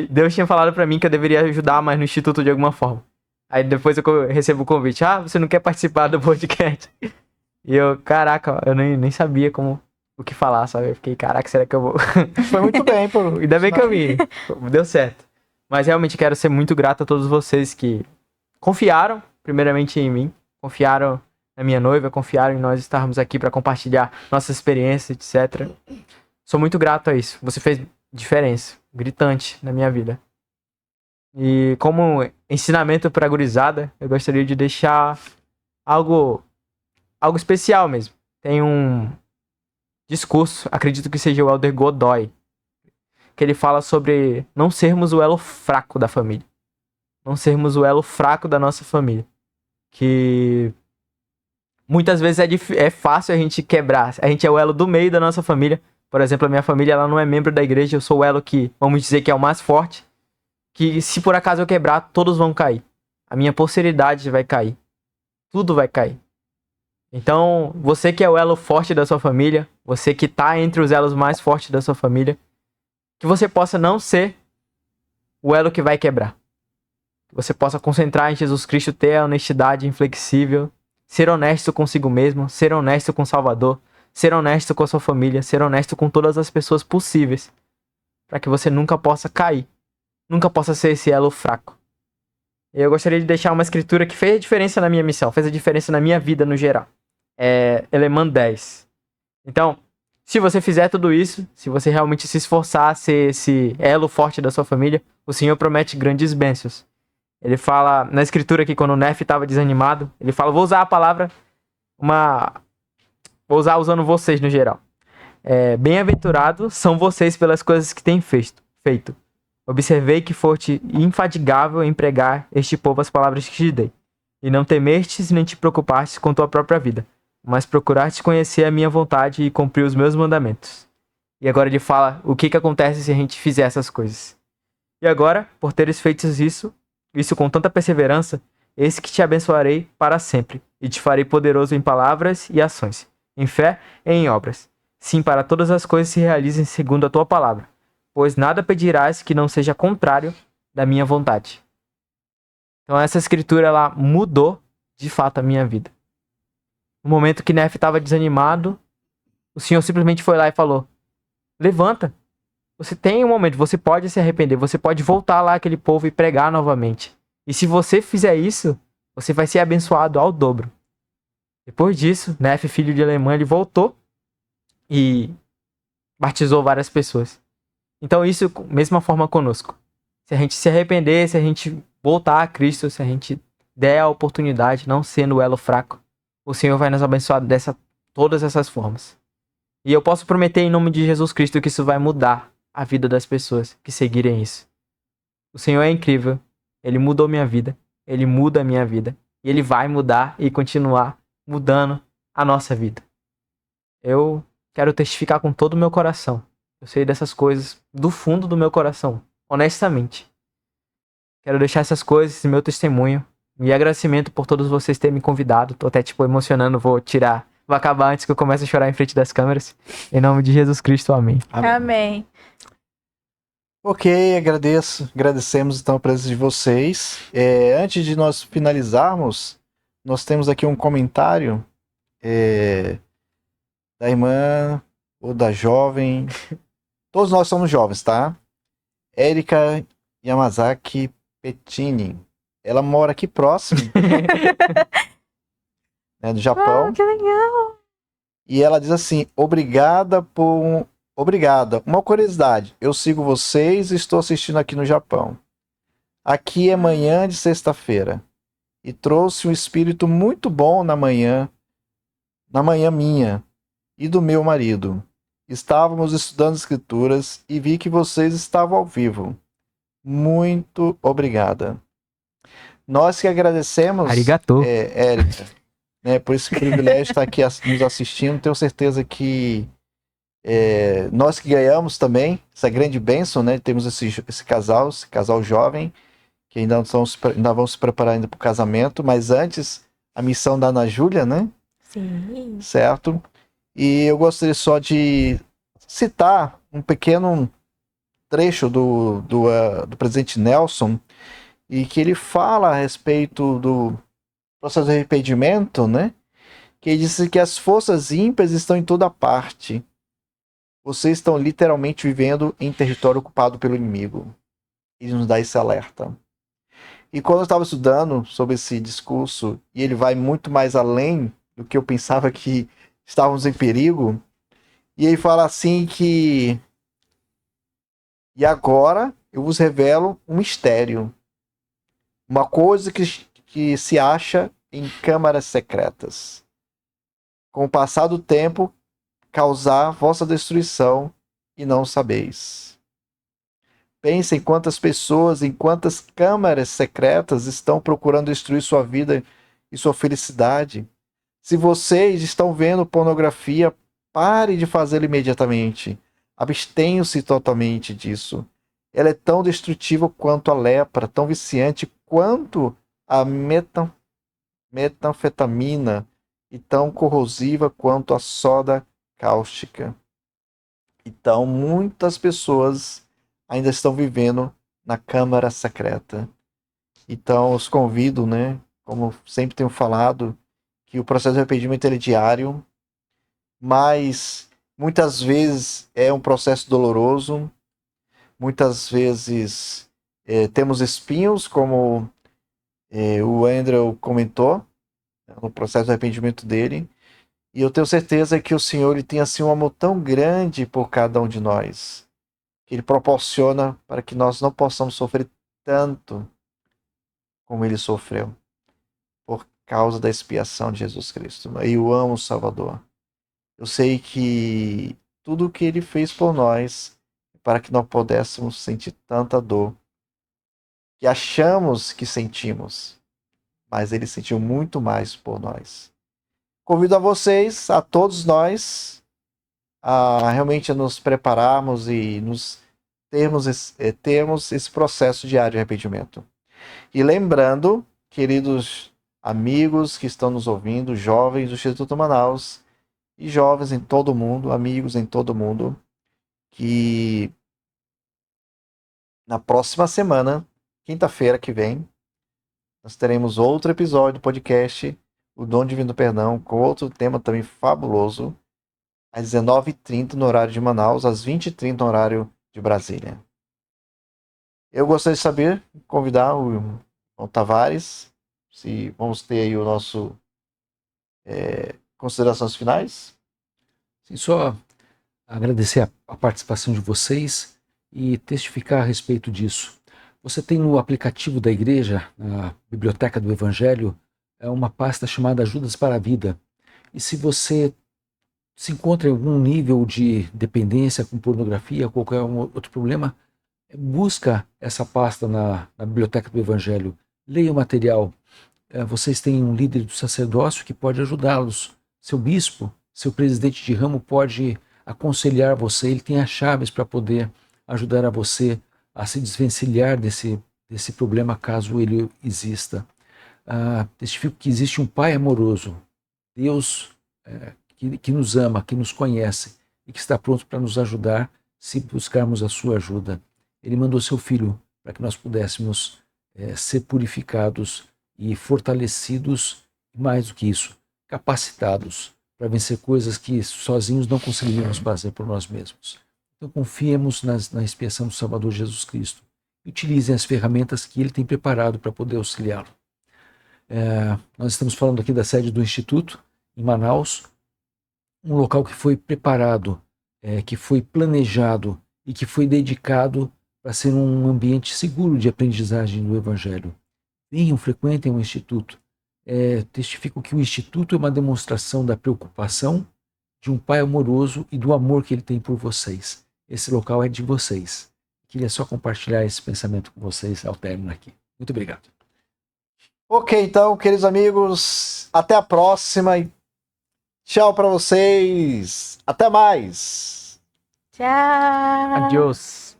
Deus tinha falado pra mim que eu deveria ajudar mais no Instituto de alguma forma. Aí depois eu recebo o convite. Você não quer participar do podcast? E eu, caraca, eu nem sabia o que falar, sabe? Eu fiquei, caraca, será que eu vou... Foi muito bem, pô. Ainda bem que eu vim. Deu certo. Mas realmente quero ser muito grato a todos vocês que confiaram, primeiramente em mim. Confiaram na minha noiva, confiaram em nós estarmos aqui para compartilhar nossas experiências, etc. Sou muito grato a isso. Você fez diferença, gritante na minha vida. E como ensinamento para a gurizada, eu gostaria de deixar algo especial mesmo. Tem um discurso, acredito que seja o Elder Godoy, que ele fala sobre não sermos o elo fraco da família. Não sermos o elo fraco da nossa família. Que muitas vezes é fácil a gente quebrar. A gente é o elo do meio da nossa família. Por exemplo, a minha família ela não é membro da igreja. Eu sou o elo que, vamos dizer, que é o mais forte. Que se por acaso eu quebrar, todos vão cair. A minha posteridade vai cair. Tudo vai cair. Então, você que é o elo forte da sua família, você que tá entre os elos mais fortes da sua família, que você possa não ser o elo que vai quebrar. Que você possa concentrar em Jesus Cristo, ter a honestidade inflexível, ser honesto consigo mesmo, ser honesto com o Salvador, ser honesto com a sua família, ser honesto com todas as pessoas possíveis, para que você nunca possa cair, nunca possa ser esse elo fraco. Eu gostaria de deixar uma escritura que fez a diferença na minha missão, fez a diferença na minha vida no geral. É Elemã 10. Então, se você fizer tudo isso, se você realmente se esforçar a ser esse elo forte da sua família, o Senhor promete grandes bênçãos. Ele fala, na escritura aqui, quando o Nef estava desanimado, ele fala, vou usar a palavra, vou usar usando vocês no geral. Bem-aventurados são vocês pelas coisas que têm feito. Observei que foste infatigável em pregar este povo as palavras que te dei. E não temestes nem te preocupastes com tua própria vida, mas procuraste conhecer a minha vontade e cumprir os meus mandamentos. E agora ele fala o que acontece se a gente fizer essas coisas. E agora, por teres feito isso com tanta perseverança, eis que te abençoarei para sempre, e te farei poderoso em palavras e ações, em fé e em obras. Sim, para todas as coisas se realizem segundo a tua palavra, pois nada pedirás que não seja contrário da minha vontade. Então essa escritura, ela mudou, de fato, a minha vida. No momento que Nef estava desanimado, o Senhor simplesmente foi lá e falou, levanta, você tem um momento, você pode se arrepender, você pode voltar lá aquele povo e pregar novamente. E se você fizer isso, você vai ser abençoado ao dobro. Depois disso, Nef, filho de Elemã, ele voltou e batizou várias pessoas. Então isso, mesma forma conosco. Se a gente se arrepender, se a gente voltar a Cristo, se a gente der a oportunidade, não sendo o elo fraco, o Senhor vai nos abençoar todas essas formas. E eu posso prometer em nome de Jesus Cristo que isso vai mudar a vida das pessoas que seguirem isso. O Senhor é incrível ele mudou minha vida, ele muda a minha vida, e ele vai mudar e continuar mudando a nossa vida. Eu quero testificar com todo o meu coração. Eu sei dessas coisas do fundo do meu coração, honestamente. Quero deixar essas coisas, esse meu testemunho, e agradecimento por todos vocês terem me convidado. Tô até, emocionando, vou acabar antes que eu comece a chorar em frente das câmeras. Em nome de Jesus Cristo, amém. Amém. Ok, agradecemos então a presença de vocês. Antes de nós finalizarmos, nós temos aqui um comentário da irmã ou da jovem. Todos nós somos jovens, tá? Erika Yamazaki Pettini. Ela mora aqui próximo, né, do Japão. Que legal. E ela diz assim: Obrigada. Uma curiosidade, eu sigo vocês e estou assistindo aqui no Japão. Aqui é manhã de sexta-feira e trouxe um espírito muito bom na manhã minha e do meu marido. Estávamos estudando escrituras e vi que vocês estavam ao vivo. Muito obrigada. Nós que agradecemos, Arigato. Érica, né, por esse privilégio de estar aqui nos assistindo. Tenho certeza que nós que ganhamos também essa grande bênção, né? Temos esse casal jovem, que ainda vamos se preparar ainda para o casamento, mas antes, a missão da Ana Júlia, né? Sim. Certo? E eu gostaria só de citar um pequeno trecho do presidente Nelson, e que ele fala a respeito do processo de arrependimento, né? Que ele disse que as forças ímpias estão em toda parte. Vocês estão literalmente vivendo em território ocupado pelo inimigo. Ele nos dá esse alerta. E quando eu estava estudando sobre esse discurso, e ele vai muito mais além do que eu pensava que estávamos em perigo, e ele fala assim que: e agora eu vos revelo um mistério, uma coisa que se acha em câmaras secretas. Com o passar do tempo, causar vossa destruição e não sabeis. Pensem quantas pessoas, em quantas câmaras secretas estão procurando destruir sua vida e sua felicidade. Se vocês estão vendo pornografia, pare de fazê-lo imediatamente. Abstenham-se totalmente disso. Ela é tão destrutiva quanto a lepra, tão viciante quanto a metanfetamina e tão corrosiva quanto a soda cáustica. Então, muitas pessoas ainda estão vivendo na câmara secreta. Então, os convido, né, como sempre tenho falado, que o processo de arrependimento é diário, mas muitas vezes é um processo doloroso, muitas vezes temos espinhos, como o Andrew comentou, no processo de arrependimento dele. E eu tenho certeza que o Senhor ele tem assim um amor tão grande por cada um de nós, que Ele proporciona para que nós não possamos sofrer tanto como Ele sofreu, por causa da expiação de Jesus Cristo. Eu amo o Salvador. Eu sei que tudo o que Ele fez por nós, para que nós pudéssemos sentir tanta dor, que achamos que sentimos, mas Ele sentiu muito mais por nós. Convido a vocês, a todos nós, a realmente nos prepararmos e termos esse processo diário de arrependimento. E lembrando, queridos amigos que estão nos ouvindo, jovens do Instituto Manaus e jovens em todo o mundo, amigos em todo o mundo, que na próxima semana, quinta-feira que vem, nós teremos outro episódio do podcast O Dom Divino do Perdão, com outro tema também fabuloso, às 19h30 no horário de Manaus, às 20h30 no horário de Brasília. Eu gostaria de saber, convidar o Tavares, se vamos ter aí o nosso considerações finais. Sim, só agradecer a participação de vocês e testificar a respeito disso. Você tem no aplicativo da igreja, na Biblioteca do Evangelho, uma pasta chamada Ajudas para a Vida. E se você se encontra em algum nível de dependência com pornografia, qualquer outro problema, Busca essa pasta na Biblioteca do Evangelho. Leia o material. Vocês têm um líder do sacerdócio que pode ajudá-los. Seu bispo, seu presidente de ramo pode aconselhar você. Ele tem as chaves para poder ajudar a você a se desvencilhar desse problema, caso ele exista. Testifico que existe um Pai amoroso, Deus que nos ama, que nos conhece e que está pronto para nos ajudar se buscarmos a sua ajuda. Ele mandou seu Filho para que nós pudéssemos ser purificados e fortalecidos, e mais do que isso, capacitados para vencer coisas que sozinhos não conseguiríamos fazer por nós mesmos. Então confiemos na expiação do Salvador Jesus Cristo. Utilizem as ferramentas que Ele tem preparado para poder auxiliá-lo. Nós estamos falando aqui da sede do Instituto, em Manaus, um local que foi preparado, que foi planejado e que foi dedicado para ser um ambiente seguro de aprendizagem do Evangelho. Venham, frequentem o Instituto. Testifico que o Instituto é uma demonstração da preocupação de um Pai amoroso e do amor que Ele tem por vocês. Esse local é de vocês. Queria só compartilhar esse pensamento com vocês ao término aqui. Muito obrigado. Ok, então, queridos amigos, até a próxima e tchau para vocês. Até mais. Tchau. Adiós.